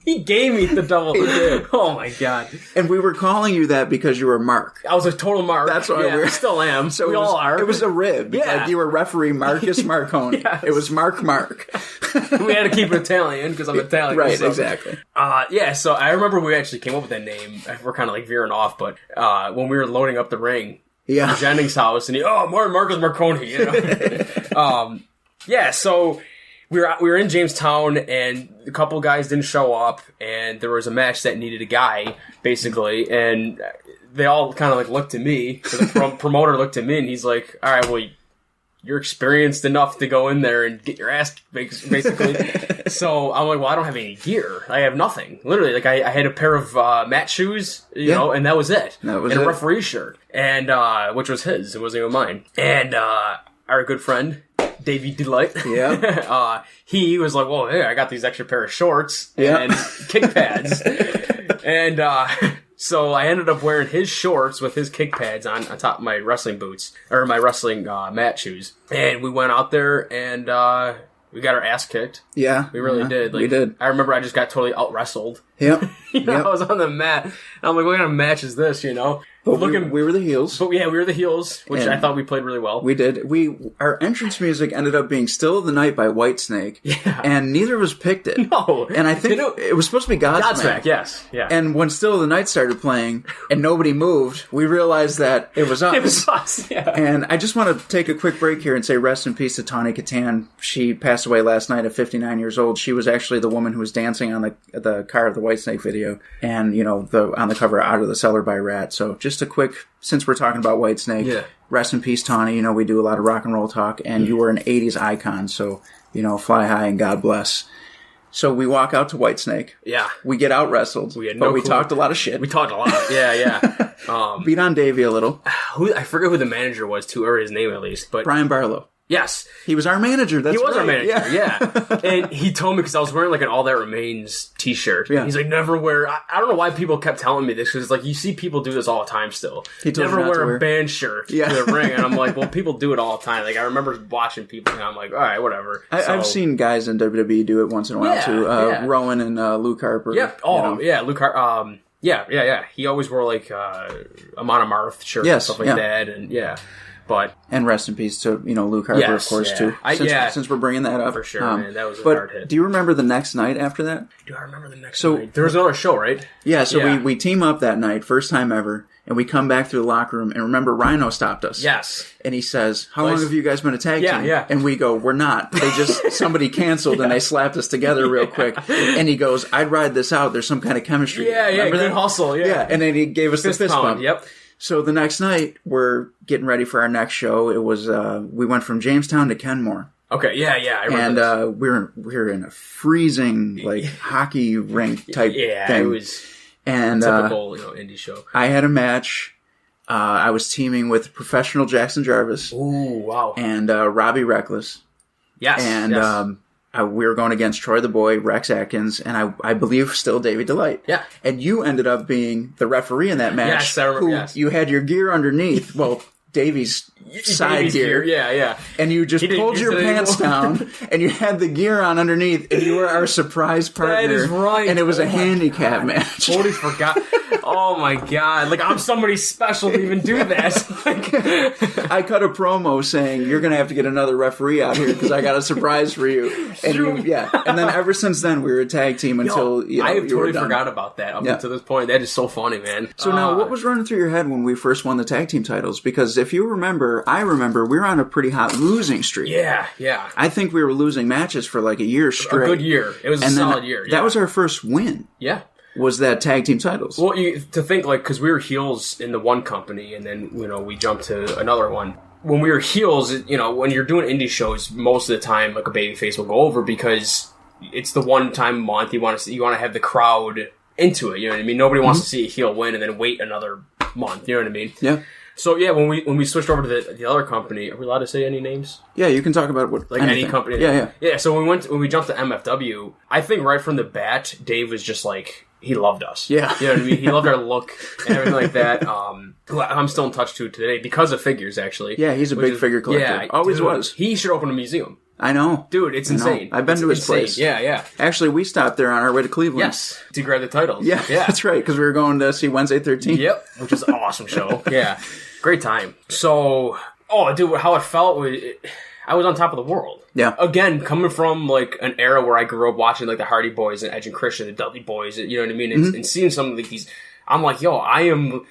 He gave me the double. He did. Oh my god! And we were calling you that because you were Mark. I was a total Mark. That's why I still am. So we all are. It was a rib. Yeah. You were referee Marcus Marconi. Yes. It was Mark. We had to keep it Italian because I'm Italian. Right. So. Exactly. So I remember we actually came up with that name. We're kind of veering off, but when we were loading up the ring. Yeah. Jennings' house, and Marcus Marconi, so we were in Jamestown, and a couple guys didn't show up, and there was a match that needed a guy, basically, and they all kind of looked at me, the promoter looked at me, and he's like, all right, well, you're experienced enough to go in there and get your ass basically. So I'm like, well, I don't have any gear. I have nothing. Literally, like I had a pair of mat shoes, you know, and that was it. That was and it. a referee shirt, and which was his. It wasn't even mine. And our good friend Davey Delight. Yeah. He was like, well, hey, I got these extra pair of shorts and kick pads. And so I ended up wearing his shorts with his kick pads on top of my wrestling boots, or my wrestling mat shoes. And we went out there and we got our ass kicked. Yeah. We really did. Like, we did. I remember I just got totally out-wrestled. Yep. You know, I was on the mat. And I'm like, what kind of match is this, you know? But we were the heels. But yeah, we were the heels, which And I thought we played really well. We did. Our entrance music ended up being "Still of the Night" by Whitesnake. Yeah. And neither of us picked it. No. And I think it was supposed to be Godsmack. Yes. Yeah. And when "Still of the Night" started playing and nobody moved, we realized that it was us. It was us, yeah. And I just want to take a quick break here and say rest in peace to Tawny Katan. She passed away last night at 59 years old. She was actually the woman who was dancing on the car of the Whitesnake video. And, you know, on the cover Out of the Cellar by Rat. So just a quick, since we're talking about Whitesnake, rest in peace, Tawny. You know, we do a lot of rock and roll talk, and you were an 80s icon. So, you know, fly high and God bless. So we walk out to Whitesnake. Yeah. We get out wrestled. We had but no we clue. talked a lot of shit. We talked a lot. Yeah. Beat on Davey a little. I forget who the manager was, too, or his name at least. But Brian Barlow. yes. He was our manager. That's He was right. our manager, yeah. And he told me, because I was wearing like an All That Remains t-shirt. Yeah. He's like, never wear, I don't know why people kept telling me this, because like you see people do this all the time still. He told never you not to wear wear. a band shirt to the ring. And I'm like, well, people do it all the time. Like I remember watching people and I'm like, all right, whatever. I've seen guys in WWE do it once in a while too. Rowan and Luke Harper. Yep. Oh, yeah. Luke Harper. Yeah. He always wore like a Monomarth shirt and stuff like that. And but and rest in peace to Luke Harper, of course, too. Since we're bringing that up, for sure, man, that was a hard hit. Do you remember the next night after that? Do I remember the next night? There was another show, right? Yeah. So we team up that night, first time ever, and we come back through the locker room. And remember, Rhino stopped us. Yes. And he says, "How long have you guys been a tag team?" Yeah. And we go, "We're not. They just somebody canceled and they slapped us together real quick." And he goes, "I'd ride this out. There's some kind of chemistry." Yeah. Remember Good that? hustle. Yeah. Yeah. And then he gave us the fist bump. Yep. So the next night, we're getting ready for our next show. It was we went from Jamestown to Kenmore. Okay, yeah, I remember. And we were in a freezing hockey rink type thing. It was and typical indie show. I had a match. I was teaming with professional Jackson Jarvis. Ooh, wow. And Robbie Reckless. Yes. And we were going against Troy the Boy, Rex Atkins, and I believe still Davey Delight. Yeah. And you ended up being the referee in that match. Yes, I remember. Yes. You had your gear underneath. Well, Davey's side gear. Yeah. And you just pulled your pants down, and you had the gear on underneath, and you were our surprise partner. That is right. And it was a handicap match. Totally forgot. Oh my god! Like I'm somebody special to even do that. I cut a promo saying you're going to have to get another referee out here because I got a surprise for you. And and then ever since then we were a tag team until I have totally done. forgot about that up until this point. That is so funny, man. So now, what was running through your head when we first won the tag team titles? Because if you remember, I remember we were on a pretty hot losing streak. Yeah. I think we were losing matches for like a year straight. A good year. It was a solid year. Yeah. That was our first win. Yeah. Was that tag team titles? Well, to think because we were heels in the one company, and then we jumped to another one. When we were heels, when you're doing indie shows, most of the time like a babyface will go over because it's the one time a month you want to have the crowd into it. You know what I mean? Nobody wants to see a heel win and then wait another month. You know what I mean? Yeah. So when we switched over to the other company, are we allowed to say any names? Yeah, you can talk about any company. Yeah. So when we jumped to MFW, I think right from the bat, Dave was just like. He loved us. Yeah. You know what I mean? He loved our look and everything like that. Who I'm still in touch to today because of figures, actually. Yeah, he's a big figure collector. Yeah, always dude, was. He should open a museum. I know. Dude, it's insane. I've been to his place. Yeah. Actually, we stopped there on our way to Cleveland. Yes, to grab the titles. Yeah, that's right, because we were going to see Wednesday 13. Yep, which is an awesome show. Yeah, great time. So, dude, how it felt was... I was on top of the world. Yeah. Again, coming from like an era where I grew up watching like the Hardy Boys and Edge and Christian, the Dudley Boys, you know what I mean? And seeing some of these, I'm like, I'm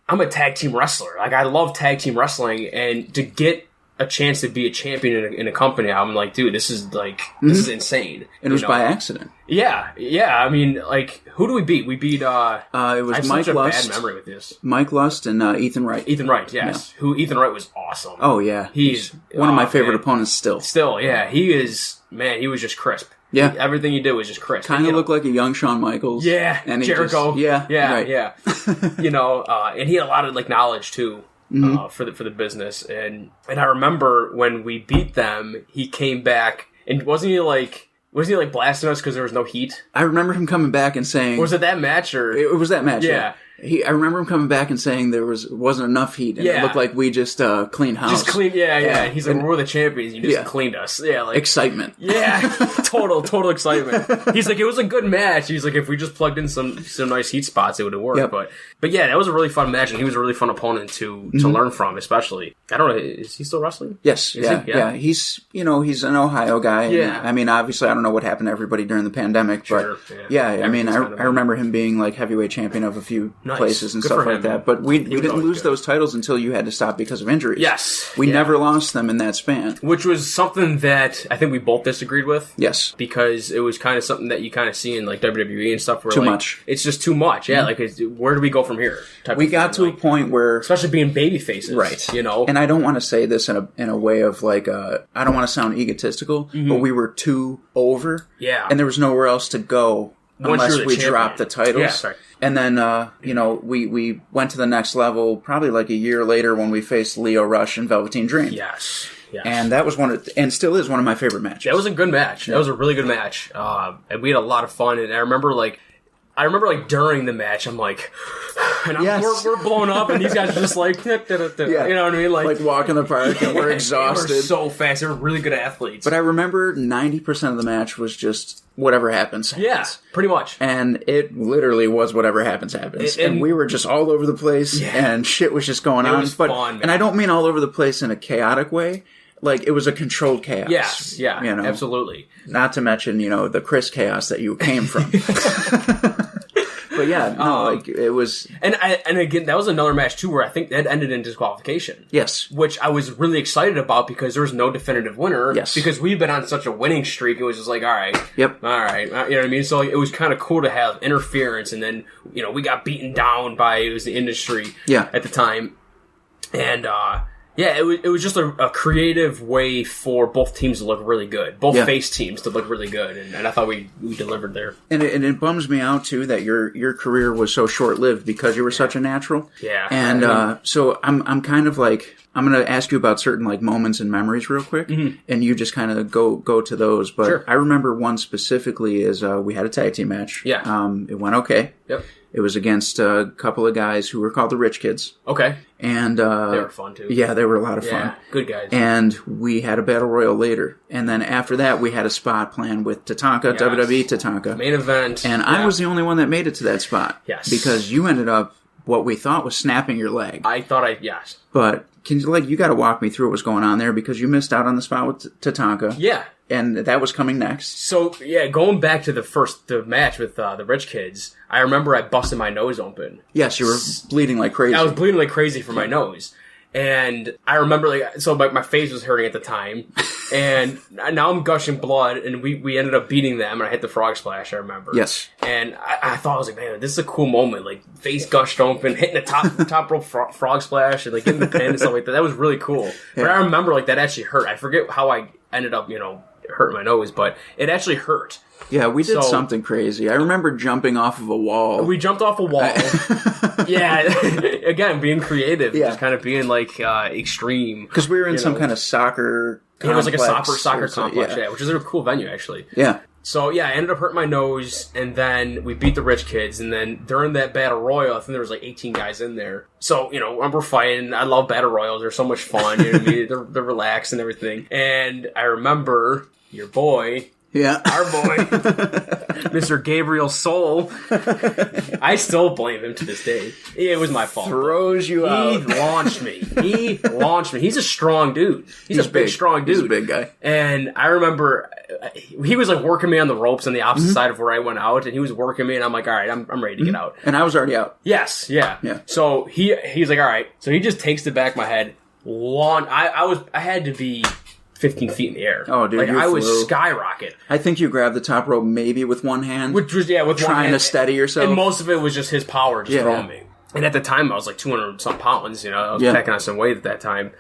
a tag team wrestler. Like I love tag team wrestling, and to get a chance to be a champion in a company, I'm like, dude, this is this is insane. And it was by accident. Yeah. I mean, like, who do we beat? We beat. It was I have Mike such Lust. a bad memory with this. Mike Lust and Ethan Wright. Ethan Wright, yes. Yeah. Who Ethan Wright was awesome. Oh yeah, he's one of my favorite opponents still. Still, yeah, he is. Man, he was just crisp. Yeah, everything he did was just crisp. Kind of looked like a young Shawn Michaels. Yeah, and Jericho. Yeah. And he had a lot of knowledge too. For the business, and I remember when we beat them, he came back and wasn't he blasting us because there was no heat? I remember him coming back and saying, was it that match or it was that match? Yeah. I remember him coming back and saying there wasn't enough heat, and it looked like we just cleaned house. Just clean, yeah. He's like, we're the champions. You just cleaned us. Yeah, like excitement. Yeah, total excitement. He's like, it was a good match. He's like, if we just plugged in some nice heat spots, it would have worked. Yep. But yeah, that was a really fun match, and he was a really fun opponent to learn from, especially. I don't know, is he still wrestling? Yes, yeah. He's he's an Ohio guy. Yeah. I mean, obviously, I don't know what happened to everybody during the pandemic, but I mean, I remember him being like heavyweight champion of a few places and stuff like that. But we didn't lose those titles until you had to stop because of injuries. Yes. We never lost them in that span. Which was something that I think we both disagreed with. Yes. Because it was kind of something that you kind of see in like WWE and stuff where too much. It's just too much. Yeah, like where do we go from here? We got to a point where, especially being baby faces, right? And I don't want to say this in a way of like I don't want to sound egotistical, but we were too over. Yeah. And there was nowhere else to go unless we dropped the titles. Yeah, sorry. And then, we went to the next level probably like a year later when we faced Leo Rush and Velveteen Dream. Yes. And that was and still is one of my favorite matches. That was a good match. That was a really good match. And we had a lot of fun. And I remember during the match, I'm like, and we're blown up, and these guys are just like, you know what I mean? Like walk in the park, and we're exhausted. They were so fast. They were really good athletes. But I remember 90% of the match was just whatever happens. Yeah, pretty much. And it literally was whatever happens. And we were just all over the place, and shit was just going on. It was fun, man. And I don't mean all over the place in a chaotic way. Like, it was a controlled chaos. Yes, yeah, absolutely. Not to mention, the Chris chaos that you came from. But yeah, it was... And again, that was another match, too, where I think that ended in disqualification. Yes. Which I was really excited about because there was no definitive winner. Yes. Because we've been on such a winning streak, it was just like, all right. Yep. All right. You know what I mean? So it was kind of cool to have interference, and then, we got beaten down by, it was the industry at the time. And, it was just a creative way for both teams to look really good. Both face teams to look really good, and I thought we delivered there. And it bums me out too that your career was so short lived because you were such a natural. Yeah. And so I'm kind of like, I'm going to ask you about certain like moments and memories real quick, and you just kind of go to those. But sure. I remember one specifically is we had a tag team match. Yeah. It went okay. Yep. It was against a couple of guys who were called the Rich Kids. Okay. And they were fun too. Yeah, they were a lot of fun. Good guys. And we had a battle royal later. And then after that, we had a spot planned with Tatanka, WWE Tatanka. Main event. And I was the only one that made it to that spot. Yes. Because you ended up what we thought was snapping your leg. Yes. But you got to walk me through what was going on there because you missed out on the spot with Tatanka. Yeah. And that was coming next. So, going back to the match with the Rich Kids, I remember I busted my nose open. Yes, you were bleeding like crazy. I was bleeding like crazy from my nose. And I remember, my face was hurting at the time. And now I'm gushing blood, and we ended up beating them, and I hit the frog splash, I remember. Yes. And I thought, I was like, man, this is a cool moment. Like, face gushed open, hitting the top rope frog splash, and getting the pin and stuff like that. That was really cool. Yeah. But I remember, that actually hurt. I forget how I ended up, hurting my nose, but it actually hurt. Yeah, we did something crazy. I remember jumping off of a wall. We jumped off a wall. Yeah, again, being creative, just kind of being extreme. Because we were in some kind of soccer complex. It was like a soccer complex, which is a cool venue, actually. Yeah. So, I ended up hurting my nose, and then we beat the Rich Kids, and then during that Battle Royal, I think there was 18 guys in there. So, we're fighting. I love Battle Royals. They're so much fun. You know what I mean? They're relaxed and everything. And I remember your boy... Yeah. Our boy, Mr. Gabriel Soul. I still blame him to this day. It was my fault. Throws you out. He launched me. He's a strong dude. He's a big, strong dude. He's a big guy. And I remember he was working me on the ropes on the opposite side of where I went out, and he was working me, and I'm like, all right, I'm ready to get out. And I was already out. Yes, yeah. So he's like, all right. So he just takes the back of my head, long. I had to be 15 feet in the air. Oh, dude, like I was flew. skyrocket. I think you grabbed the top rope maybe with one hand, Which was with trying one hand, to steady yourself. and most of it was just his power just throwing me. And at the time, I was like 200 some pounds. I was packing on some weight at that time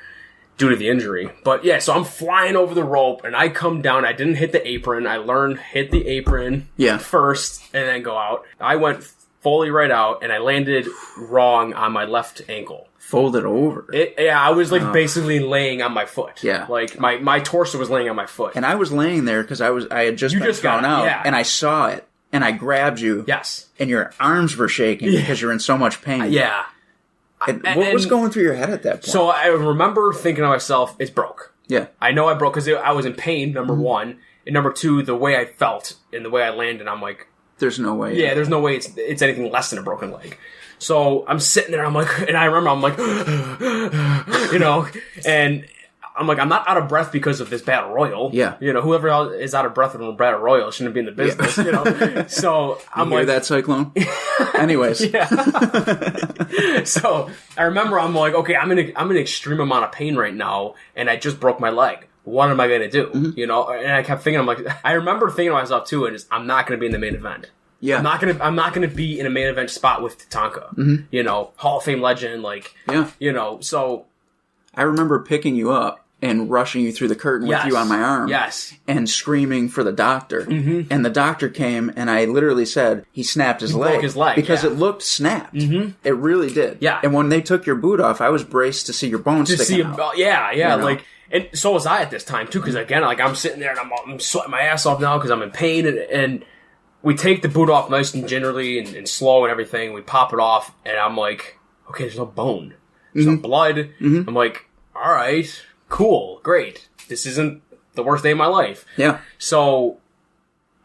due to the injury. But yeah, so I'm flying over the rope, and I come down. I didn't hit the apron. I learned hit the apron first, and then go out. I went fully right out, and I landed wrong on my left ankle. Folded over. I was like basically laying on my foot. Yeah. Like my torso was laying on my foot. And I was laying there because I had just been thrown out, and I saw it, and I grabbed you. Yes. And your arms were shaking because you're in so much pain. Yeah. What was going through your head at that point? So I remember thinking to myself, it's broke. Yeah. I know I broke because I was in pain, number one. And number two, the way I felt and the way I landed, I'm like... There's no way. Yeah, there's no way it's anything less than a broken leg. So I'm sitting there, I'm like... And I remember I'm like... and... I'm like, I'm not out of breath because of this battle royal. Yeah. Whoever else is out of breath from a battle royal shouldn't be in the business, So I'm you hear like... that, Cyclone? Anyways. Yeah. So I remember I'm like, okay, I'm in an extreme amount of pain right now, and I just broke my leg. What am I going to do? And I kept thinking, I'm like, I remember thinking to myself too, and I'm not going to be in the main event. Yeah. I'm not gonna be in a main event spot with Tatanka. Hall of Fame legend, so I remember picking you up and rushing you through the curtain with you on my arm. Yes. And screaming for the doctor. Mm-hmm. And the doctor came, and I literally said, he snapped his leg. Broke his leg, because it looked snapped. Mm-hmm. It really did. Yeah. And when they took your boot off, I was braced to see your bones sticking out. Yeah. And so was I at this time, too, because, again, I'm sitting there, and I'm sweating my ass off now because I'm in pain, and we take the boot off nice and gingerly and slow and everything. We pop it off, and I'm like, okay, there's no bone. There's no blood. Mm-hmm. I'm like, all right, cool, great. This isn't the worst day of my life. Yeah. So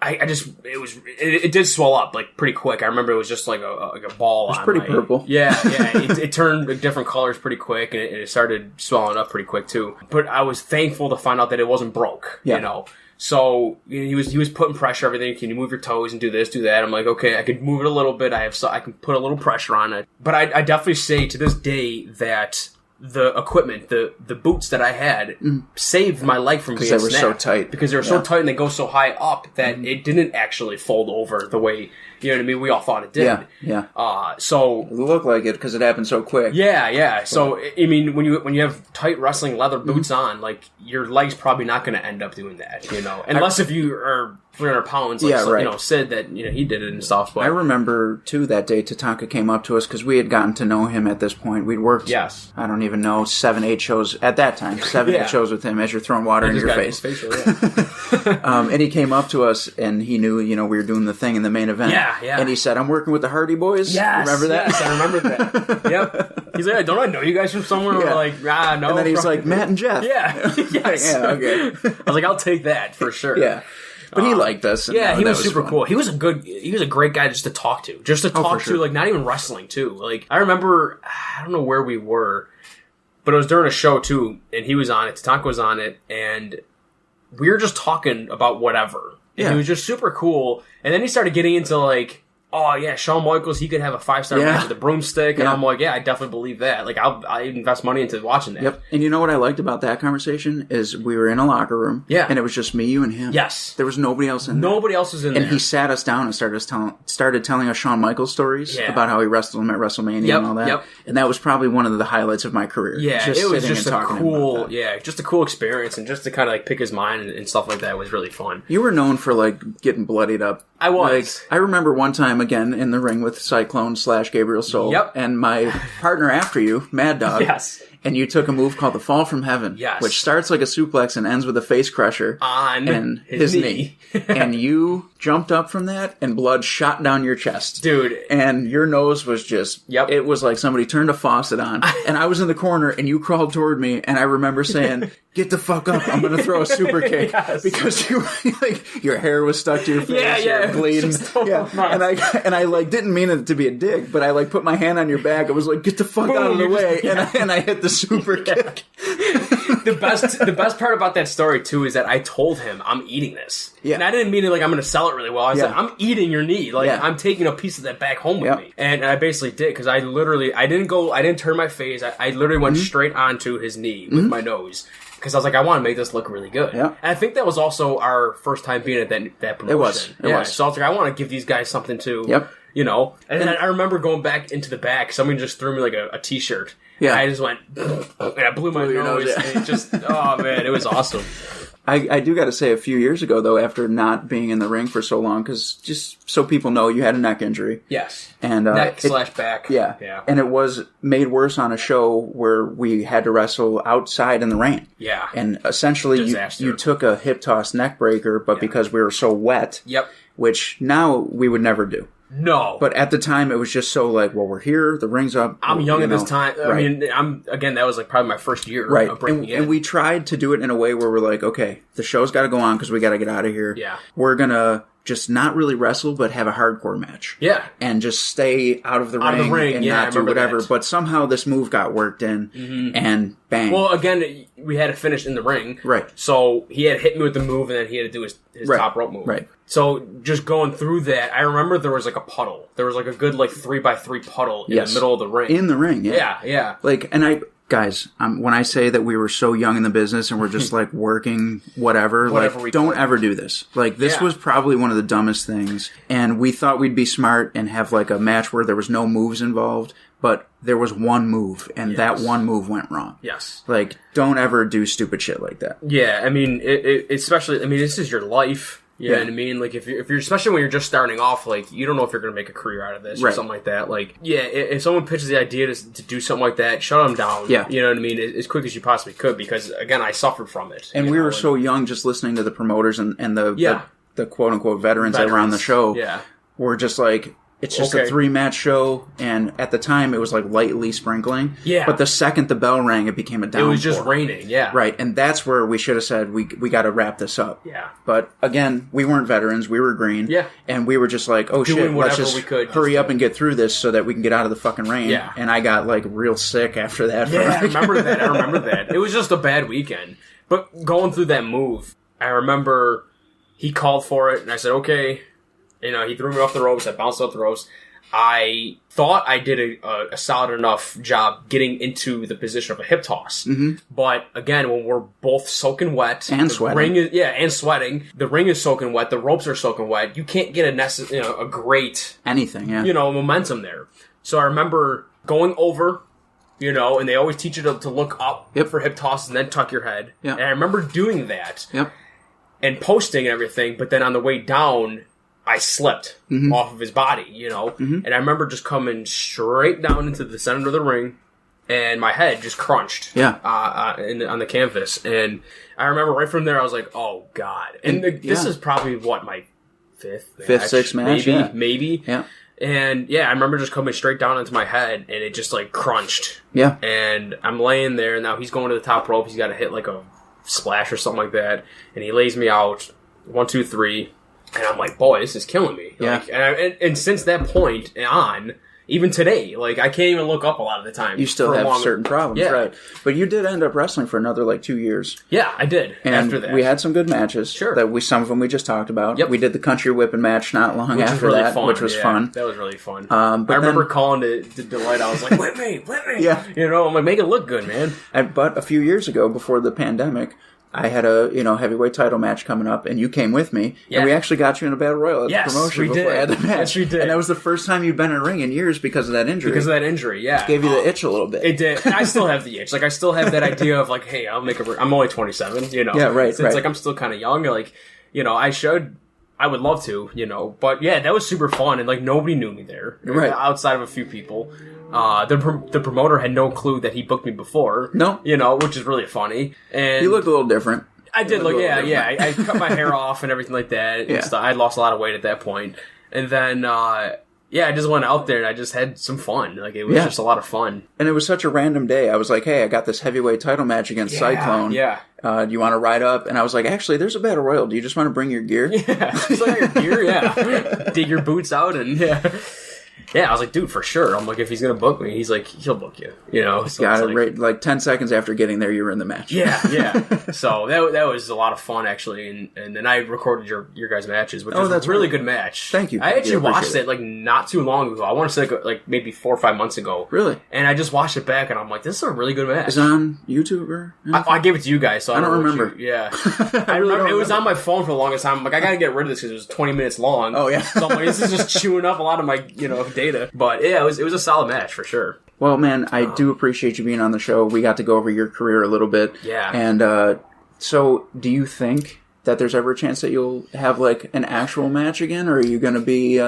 it did swell up like pretty quick. I remember it was just like a ball. It was pretty purple. Yeah. It turned different colors pretty quick, and it started swelling up pretty quick too. But I was thankful to find out that it wasn't broke. Yeah. So he was putting pressure, everything. Can you move your toes and do this, do that? I'm like, okay, I could move it a little bit. I can put a little pressure on it. But I definitely say to this day that the equipment, the boots that I had, saved my leg from being snapped. Because they were so tight. Because they were so tight and they go so high up that it didn't actually fold over the way, we all thought it did. Yeah. So it looked like it because it happened so quick. Yeah. So I mean, when you have tight wrestling leather boots on, like your leg's probably not going to end up doing that, unless if you are 300 pounds, like Sid that he did it and stuff. But I remember too that day Tatanka came up to us because we had gotten to know him at this point. We'd worked, I don't even know, 7-8 shows at that time, 7-8 shows with him as you're throwing water in your face. And he came up to us and he knew we were doing the thing in the main event. Yeah. And he said, "I'm working with the Hardy Boys." Yes, remember that? Yes, I remember that. Yep. He's like, "Don't I know you guys from somewhere?" We're like, no. And then he's like, "Matt and Jeff." Yeah. Yes. Yeah. Okay. I was like, "I'll take that for sure." Yeah. But he liked us. And he was super fun. cool. He was a great guy just to talk to. Like not even wrestling too. Like I remember, I don't know where we were, but it was during a show too, and he was on it, Tatanka was on it, and we were just talking about whatever. And he was just super cool. And then he started getting into like, oh yeah, Shawn Michaels, he could have a 5-star match with a broomstick, and I'm like, I definitely believe that. Like I invest money into watching that. Yep. And you know what I liked about that conversation is we were in a locker room, and it was just me, you, and him. Yes. There was nobody else in there. Nobody else was in there. And he sat us down and started telling us Shawn Michaels stories about how he wrestled him at WrestleMania and all that. Yep. And that was probably one of the highlights of my career. Yeah, it was just a cool, just a cool experience, and just to kind of like pick his mind and stuff like that was really fun. You were known for like getting bloodied up. I was. Like, I remember one time again in the ring with Cyclone / Gabriel Soul. Yep. And my partner after you, Mad Dog. Yes. And you took a move called the Fall from Heaven. Yes. Which starts like a suplex and ends with a face crusher. On his knee. And you jumped up from that and blood shot down your chest. Dude. And your nose was just, it was like somebody turned a faucet on. And I was in the corner and you crawled toward me and I remember saying, get the fuck up. I'm going to throw a super kick. Yes. Because you like your hair was stuck to your face. You're bleeding. And I like didn't mean it to be a dick, but I like put my hand on your back. I was like, get the fuck out of the way. And I hit the super kick. The best part about that story too is that I told him I'm eating this. Yeah. And I didn't mean it like I'm going to sell it really well. I said I'm eating your knee. Like I'm taking a piece of that back home with me. And I basically did because I didn't turn my face. I literally went straight onto his knee with my nose. Because I was like, I want to make this look really good. Yeah. And I think that was also our first time being at that promotion. It was. So I was like, I want to give these guys something to, you know. And then I remember going back into the back. Someone just threw me like a T-shirt. Yeah. And I just went, and I blew my nose. And it just, oh man, it was awesome. I do got to say, a few years ago, though, after not being in the ring for so long, because just so people know, you had a neck injury. Yes. And neck/back. Yeah. And it was made worse on a show where we had to wrestle outside in the rain. Yeah. And essentially, you took a hip toss neck breaker, but because we were so wet, which now we would never do. No. But at the time, it was just so like, well, we're here, the ring's up. I'm young at this time. I mean, that was like probably my first year of breaking in. And we tried to do it in a way where we're like, okay, the show's got to go on because we got to get out of here. Yeah. We're going to just not really wrestle, but have a hardcore match. Yeah. And just stay out of the ring and not do whatever. That. But somehow this move got worked in and bang. Well, again, we had to finish in the ring. Right. So he had hit me with the move and then he had to do his top rope move. Right. So just going through that, I remember there was like a puddle. There was like a good like 3x3 puddle in the middle of the ring. In the ring, yeah. Yeah. Like, and guys, when I say that we were so young in the business and we're just like working whatever like don't ever do this. Like this was probably one of the dumbest things. And we thought we'd be smart and have like a match where there was no moves involved, but there was one move and that one move went wrong. Yes. Like don't ever do stupid shit like that. Yeah. I mean, especially, I mean, this is your life. You know what I mean? Like, if you're, especially when you're just starting off, like, you don't know if you're going to make a career out of this or something like that. Like, if someone pitches the idea to do something like that, shut them down. Yeah. You know what I mean? As quick as you possibly could, because, again, I suffered from it. And we were so young just listening to the promoters and the quote-unquote veterans that were on the show. Yeah. Were just like, it's just a 3-match show, and at the time it was like lightly sprinkling. Yeah. But the second the bell rang, it became a downpour. It was just raining, Right, and that's where we should have said, we got to wrap this up. Yeah. But again, we weren't veterans, we were green. Yeah. And we were just like, oh shit, let's just hurry up and get through this so that we can get out of the fucking rain. Yeah. And I got like real sick after that. Yeah, I remember that. It was just a bad weekend. But going through that move, I remember he called for it, and I said, okay. You know, he threw me off the ropes. I bounced off the ropes. I thought I did a solid enough job getting into the position of a hip toss. Mm-hmm. But again, when we're both soaking wet. And sweating. And sweating. The ring is soaking wet. The ropes are soaking wet. You can't get a great... anything, momentum there. So I remember going over... and they always teach you to look up for hip tosses and then tuck your head. Yep. And I remember doing that. Yep. And posting and everything, but then on the way down... I slipped off of his body, and I remember just coming straight down into the center of the ring, and my head just crunched on the canvas. And I remember right from there, I was like, oh, God. And this is probably, my sixth match? Maybe. Yeah. And, I remember just coming straight down into my head, and it just, crunched. Yeah. And I'm laying there, and now he's going to the top rope. He's got to hit, a splash or something like that, and he lays me out, 1, 2, 3. And I'm like, boy, this is killing me. Yeah. And since that point on, even today, I can't even look up a lot of the time. You still have certain problems, right? But you did end up wrestling for another 2 years. Yeah, I did. And after that, we had some good matches. Sure. Some of them we just talked about. Yep. We did the country whipping match not long after that, which was fun. That was really fun. But I remember calling to Delight. I was like, let me. Yeah. I'm like, make it look good, man. But a few years ago, before the pandemic, I had a heavyweight title match coming up, and you came with me, and we actually got you in a battle royal at the promotion before I had the match. Yes, we did. And that was the first time you'd been in a ring in years because of that injury. Yeah. It gave you the itch a little bit. It did. I still have the itch. I still have that idea of hey, I'm only 27, Yeah, right. So it's I'm still kind of young. I would love to, but that was super fun, and nobody knew me there, right? Outside of a few people. The promoter had no clue that he booked me before. No. Which is really funny. And you looked a little different. I did look, I cut my hair off and everything like that. Yeah. I lost a lot of weight at that point. And then, I just went out there and I just had some fun. Like, it was just a lot of fun. And it was such a random day. I was like, hey, I got this heavyweight title match against Cyclone. Yeah. Do you want to ride up? And I was like, actually, there's a battle royal. Do you just want to bring your gear? Yeah. It's like your gear, yeah. Dig your boots out and, Yeah, I was like, dude, for sure. I'm like, if he's going to book me, he's like, he'll book you, you know? So got it like 10 seconds after getting there, you were in the match. Yeah. So that was a lot of fun, actually. And then I recorded your guys' matches, which was a really good match. Thank you. I actually watched it, like, not too long ago. I want to say, like maybe 4 or 5 months ago. Really? And I just watched it back, and I'm like, this is a really good match. Is it on YouTube or anything? I gave it to you guys, so I don't remember. I remember. It was on my phone for the longest time. I'm like, I got to get rid of this because it was 20 minutes long. Oh, yeah. So I'm like, this is just chewing up a lot of my, data. But, yeah, it was a solid match for sure. Well, man, I do appreciate you being on the show. We got to go over your career a little bit. Yeah. And so do you think that there's ever a chance that you'll have like an actual match again, or are you going to be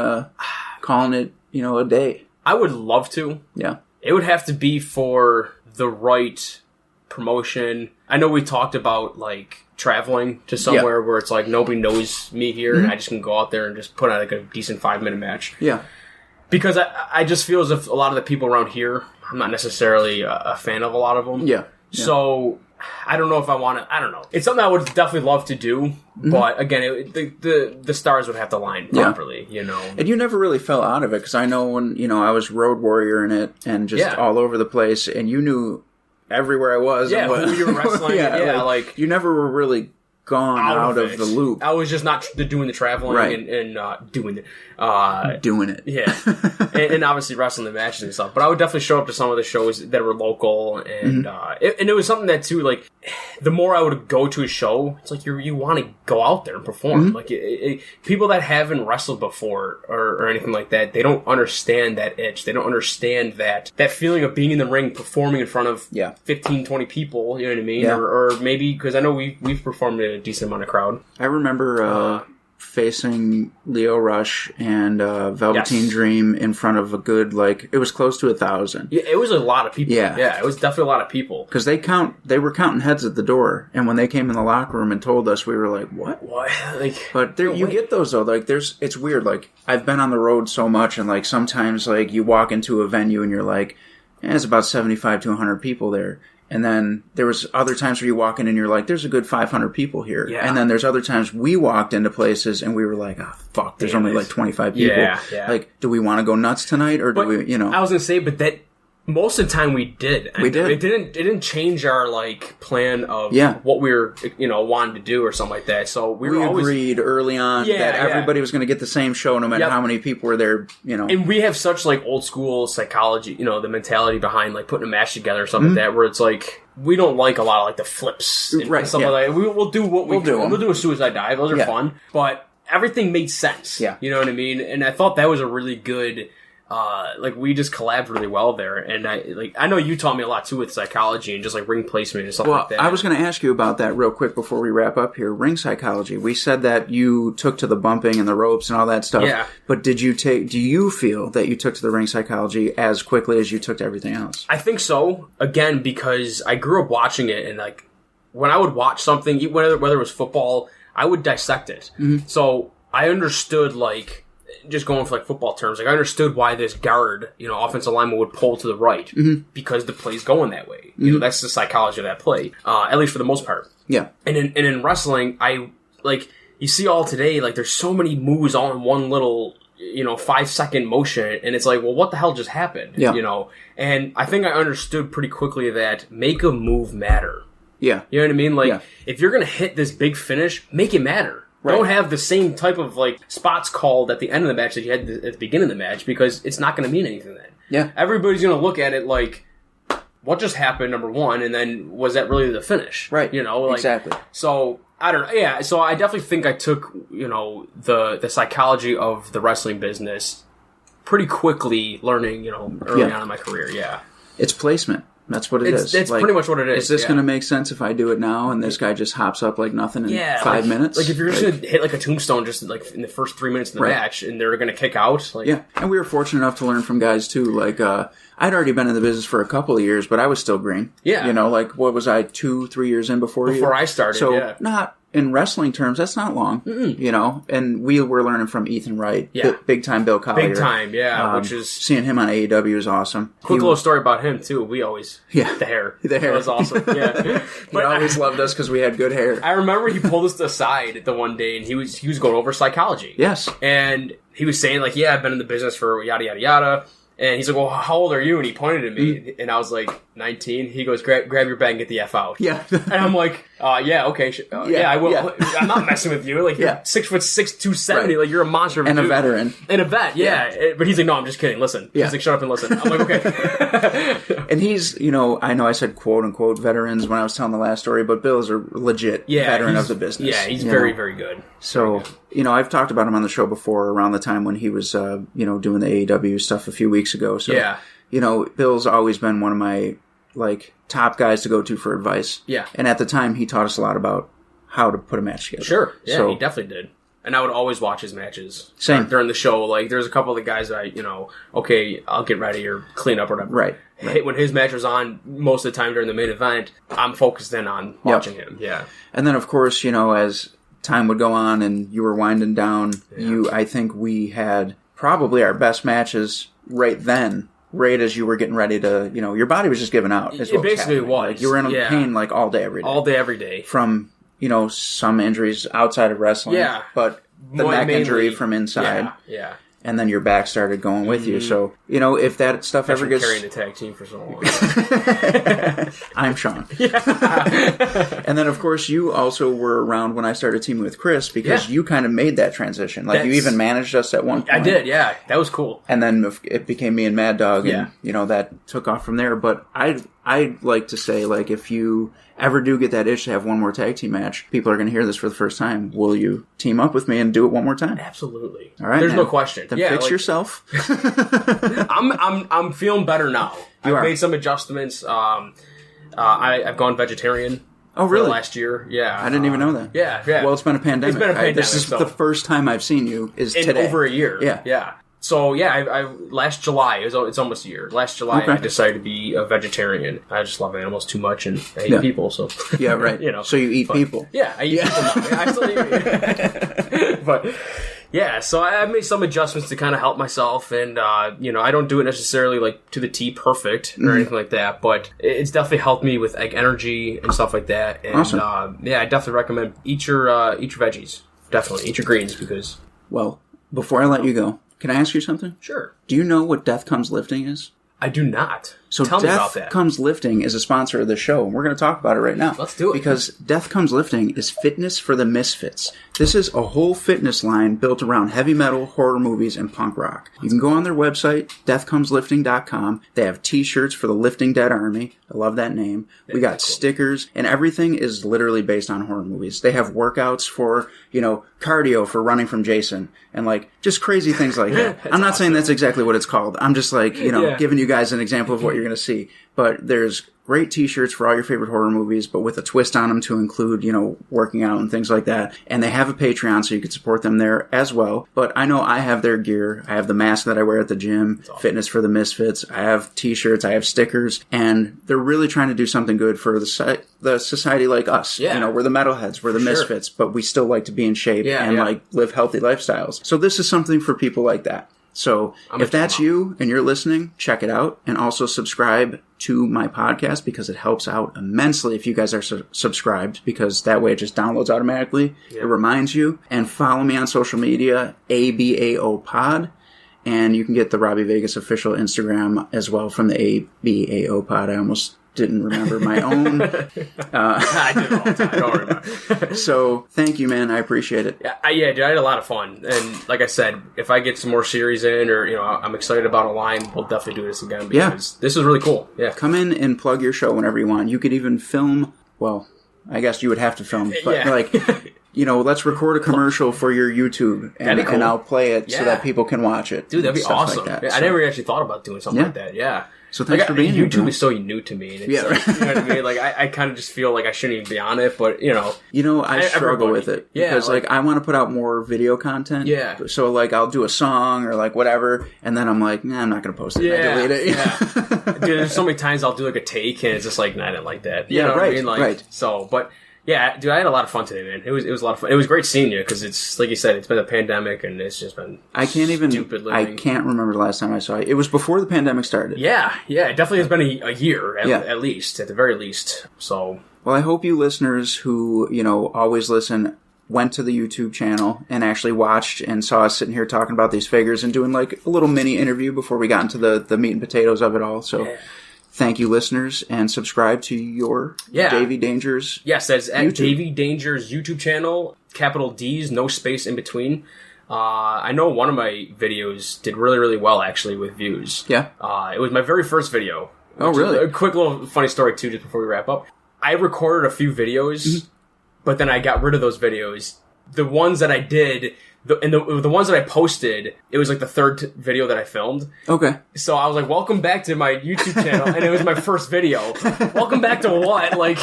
calling it, a day? I would love to. Yeah. It would have to be for the right promotion. I know we talked about like traveling to somewhere where it's like nobody knows me here and I just can go out there and just put on like a decent 5-minute match. Yeah. Because I just feel as if a lot of the people around here, I'm not necessarily a fan of a lot of them. Yeah. So I don't know if I want to. I don't know. It's something I would definitely love to do, but again, the stars would have to line properly. And you never really fell out of it because I know when I was Road Warrior in it and just all over the place, and you knew everywhere I was. Yeah, and who you were wrestling. like you never were really gone out of the loop. I was just not doing the traveling and doing it. Doing it. Yeah. and obviously wrestling the matches and stuff. But I would definitely show up to some of the shows that were local. And and it was something that, too, like, the more I would go to a show, it's like you want to go out there and perform. Like, people that haven't wrestled before or anything like that, they don't understand that itch. They don't understand that feeling of being in the ring, performing in front of 15, 20 people, you know what I mean? Yeah. Or maybe, because I know we've performed in a decent amount of crowd. I remember facing Leo Rush and Velveteen Dream in front of a good, it was close to 1,000. Yeah, it was a lot of people. Yeah, it was definitely a lot of people. Because they were counting heads at the door, and when they came in the locker room and told us, we were like, what? What? But you get those, though. It's weird. I've been on the road so much, and, sometimes, you walk into a venue and you're like, it's about 75 to 100 people there. And then there was other times where you walk in and you're like, there's a good 500 people here. Yeah. And then there's other times we walked into places and we were like, oh, fuck, there's only 25 people. Yeah. Do we want to go nuts tonight or do we, I was going to say, but that most of the time we did. We did. It didn't change our, plan of what we were, wanting to do or something like that. So we agreed early on that everybody was going to get the same show no matter how many people were there, And we have such, old school psychology, the mentality behind, putting a match together or something like that, where it's we don't like a lot of, the flips and stuff like that. We'll do what we do. We'll do a suicide dive. Those are fun. But everything made sense. Yeah. You know what I mean? And I thought that was a really good... we just collabed really well there, and I know you taught me a lot too with psychology and just ring placement and stuff like that. I was going to ask you about that real quick before we wrap up here. Ring psychology. We said that you took to the bumping and the ropes and all that stuff. Yeah. But do you feel that you took to the ring psychology as quickly as you took to everything else? I think so. Again, because I grew up watching it, and when I would watch something, whether it was football, I would dissect it. So I understood just going for football terms, I understood why this guard, offensive lineman would pull to the right because the play's going that way. That's the psychology of that play, at least for the most part. Yeah. And in wrestling, you see all today, there's so many moves all in one little, 5-second motion, and it's well, what the hell just happened? Yeah. And I think I understood pretty quickly that make a move matter. Yeah. You know what I mean? If you're going to hit this big finish, make it matter. Right. Don't have the same type of spots called at the end of the match that you had at the beginning of the match, because it's not going to mean anything then. Yeah. Everybody's going to look at it what just happened, number one, and then was that really the finish? Right. Exactly. So, I don't know. Yeah, so I definitely think I took, the psychology of the wrestling business pretty quickly learning, early on in my career, yeah. It's placement. That's what it is. That's pretty much what it is. Is this going to make sense if I do it now and this guy just hops up like nothing in 5 minutes? If you're just going to hit a tombstone just in the first 3 minutes of the match and they're going to kick out. Yeah, and we were fortunate enough to learn from guys too. I'd already been in the business for a couple of years, but I was still green. Yeah. What was I, 2-3 years in before you? Before I started, so not in wrestling terms, that's not long, you know. And we were learning from Ethan Wright, big time Bill Collier. Big time, yeah. Which is seeing him on AEW is awesome. Quick little story about him too. We always the hair. That was awesome. Yeah, he always loved us because we had good hair. I remember he pulled us aside the one day, and he was going over psychology. Yes, and he was saying like, "Yeah, I've been in the business for yada yada yada." And he's like, well, how old are you? And he pointed at me, and I was like, 19. He goes, grab your bag and get the F out. Yeah. And I'm like, yeah, okay. Yeah, I will. Yeah. I'm not messing with you. Like, you're 6'6", 270. Right. Like, you're a monster. And a veteran. And a vet, yeah. But he's like, no, I'm just kidding. Listen. He's like, shut up and listen. I'm like, okay. And he's, you know I said quote unquote veterans when I was telling the last story, but Bill is a legit veteran of the business. Yeah, he's very, very good. So, you know, I've talked about him on the show before around the time when he was, doing the AEW stuff a few weeks ago. So, you know, Bill's always been one of my, like, top guys to go to for advice. Yeah. And at the time, he taught us a lot about how to put a match together. Sure. Yeah, so, he definitely did. And I would always watch his matches. Same. During the show. Like, there's a couple of the guys that okay, I'll get ready or clean up or whatever. Right. When his match was on, most of the time during the main event, I'm focused in on watching him. Yeah. And then, of course, you know, as time would go on and you were winding down, I think we had probably our best matches right then. Right as you were getting ready to, you know, your body was just giving out. Is what it basically was. Like, you were in pain like all day, every day. All day, every day. From, you know, some injuries outside of wrestling. Yeah. But the neck injury from inside. Yeah. And then your back started going with you. So, you know, if that stuff ever gets... carrying the tag team for so long. I'm Sean. And then, of course, you also were around when I started teaming with Chris because you kind of made that transition. Like, you even managed us at one point. I did, yeah. That was cool. And then it became me and Mad Dog, and, you know, that took off from there. But I'd like to say, like, if you ever do get that itch to have one more tag team match, people are going to hear this for the first time. Will you team up with me and do it one more time? Absolutely. All right, there's no question. Then fix yourself. I'm feeling better now. I've made some adjustments. I've gone vegetarian. Oh, really? For the last year. Yeah. I didn't even know that. Yeah. Well, it's been a pandemic. It's been a pandemic. This is the first time I've seen you is today. In over a year. Yeah. So, I last July, it's almost a year. Last July, I decided to be a vegetarian. I just love animals too much, and I hate people, so... Yeah, right. You know. So you eat people. Yeah, I eat people now. I still eat But, yeah, so I've made some adjustments to kind of help myself, and, I don't do it necessarily, like, to the T perfect or anything like that, but it's definitely helped me with, like, energy and stuff like that. And, awesome. I definitely recommend eat your veggies. Definitely. Eat your greens, because... Well, before I let you go, can I ask you something? Sure. Do you know what Death Comes Lifting is? I do not. So Tell me about that. Death Comes Lifting is a sponsor of the show, and we're going to talk about it right now. Let's do it. Because Death Comes Lifting is fitness for the misfits. This is a whole fitness line built around heavy metal, horror movies, and punk rock. You can go on their website, deathcomeslifting.com. They have t-shirts for the Lifting Dead Army. I love that name. We got stickers, and everything is literally based on horror movies. They have workouts for, cardio for running from Jason, and, like, just crazy things like that. I'm not saying that's exactly what it's called. I'm just, like, giving you guys an example of what you're going to see. But there's great t-shirts for all your favorite horror movies, but with a twist on them to include, working out and things like that. And they have a Patreon, so you can support them there as well. But I know I have their gear. I have the mask that I wear at the gym, awesome. Fitness for the Misfits. I have t-shirts, I have stickers, and they're really trying to do something good for the society like us. Yeah. We're the metalheads, we're the misfits, but we still like to be in shape and live healthy lifestyles. So this is something for people like that. So if that's you and you're listening, check it out, and also subscribe to my podcast because it helps out immensely if you guys are subscribed, because that way it just downloads automatically. It reminds you. And follow me on social media, ABAO Pod. And you can get the Robbie Vegas official Instagram as well from the ABAO Pod. I almost didn't remember my own. I do it all the time. Don't worry about it. So, thank you, man. I appreciate it. Yeah, dude, I had a lot of fun. And like I said, if I get some more series in, or, I'm excited about a line, we'll definitely do this again, because this is really cool. Yeah. Come in and plug your show whenever you want. You could even film, well, I guess you would have to film, but let's record a commercial for your YouTube, and I'll play it so that people can watch it. Dude, that'd be awesome. Like that. I never actually thought about doing something like that. Yeah. So thanks for being here. YouTube is so new to me. And it's you know what I mean? Like, I kind of just feel like I shouldn't even be on it, but, I struggle with it. Because, I want to put out more video content. Yeah. So, I'll do a song or, whatever, and then I'm like, nah, I'm not going to post it. Yeah. I delete it. Yeah. Dude, there's so many times I'll do, a take, and it's just like, nah, I didn't like that. You know what I mean? Right. So, but... Yeah, dude, I had a lot of fun today, man. It was a lot of fun. It was great seeing you because it's like you said, it's been a pandemic and it's just been stupid living. I can't remember the last time I saw you. It was before the pandemic started. Yeah, it definitely has been a year at least, at the very least. So, well, I hope you listeners who always listen went to the YouTube channel and actually watched and saw us sitting here talking about these figures and doing like a little mini interview before we got into the meat and potatoes of it all. So. Yeah. Thank you, listeners, and subscribe to your Davey Danger's Yes, that's at YouTube. Davey Danger's YouTube channel, capital D's, no space in between. I know one of my videos did really, really well, actually, with views. Yeah? It was my very first video. Oh, really? A quick little funny story, too, just before we wrap up. I recorded a few videos, but then I got rid of those videos. The ones that I did... The ones that I posted, it was like the third video that I filmed. Okay. So I was like, welcome back to my YouTube channel. And it was my first video. Welcome back to what? Like,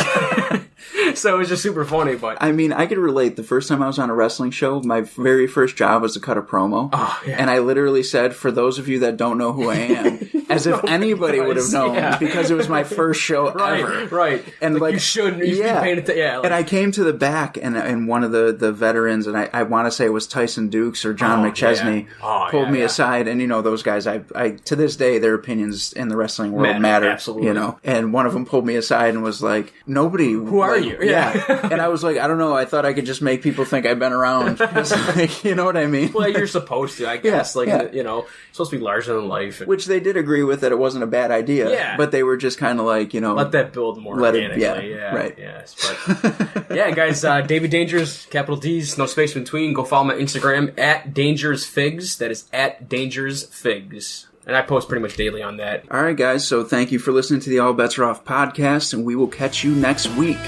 so it was just super funny. But I mean, I could relate. The first time I was on a wrestling show, my very first job was to cut a promo. Oh, yeah. And I literally said, for those of you that don't know who I am, as if anybody would have known, because it was my first show ever. Right. And like you shouldn't be paying attention. Yeah. And I came to the back, and one of the veterans, and I want to say it was Tyson Dukes or John McChesney, pulled me aside, and those guys, I to this day, their opinions in the wrestling world matter. Absolutely. And one of them pulled me aside and was like, nobody... Who are you? Yeah. And I was like, I don't know, I thought I could just make people think I've been around. Like, you know what I mean? Well, you're supposed to, I guess. Supposed to be larger than life. Which they did agree with, that it wasn't a bad idea. Yeah. But they were just kind of like, let that build more organically. Right. Yes. But, yeah, guys, Davey Dangers, capital D's, no space in between. Go follow my Instagram, at DangersFigs. That is at DangersFigs. And I post pretty much daily on that. All right, guys. So thank you for listening to the All Bets Are Off podcast, and we will catch you next week.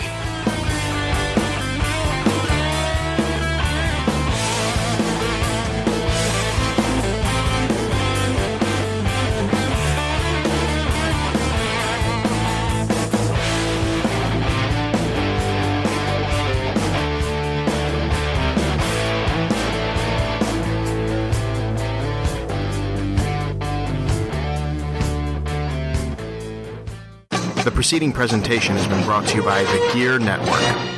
The preceding presentation has been brought to you by the Gear Network.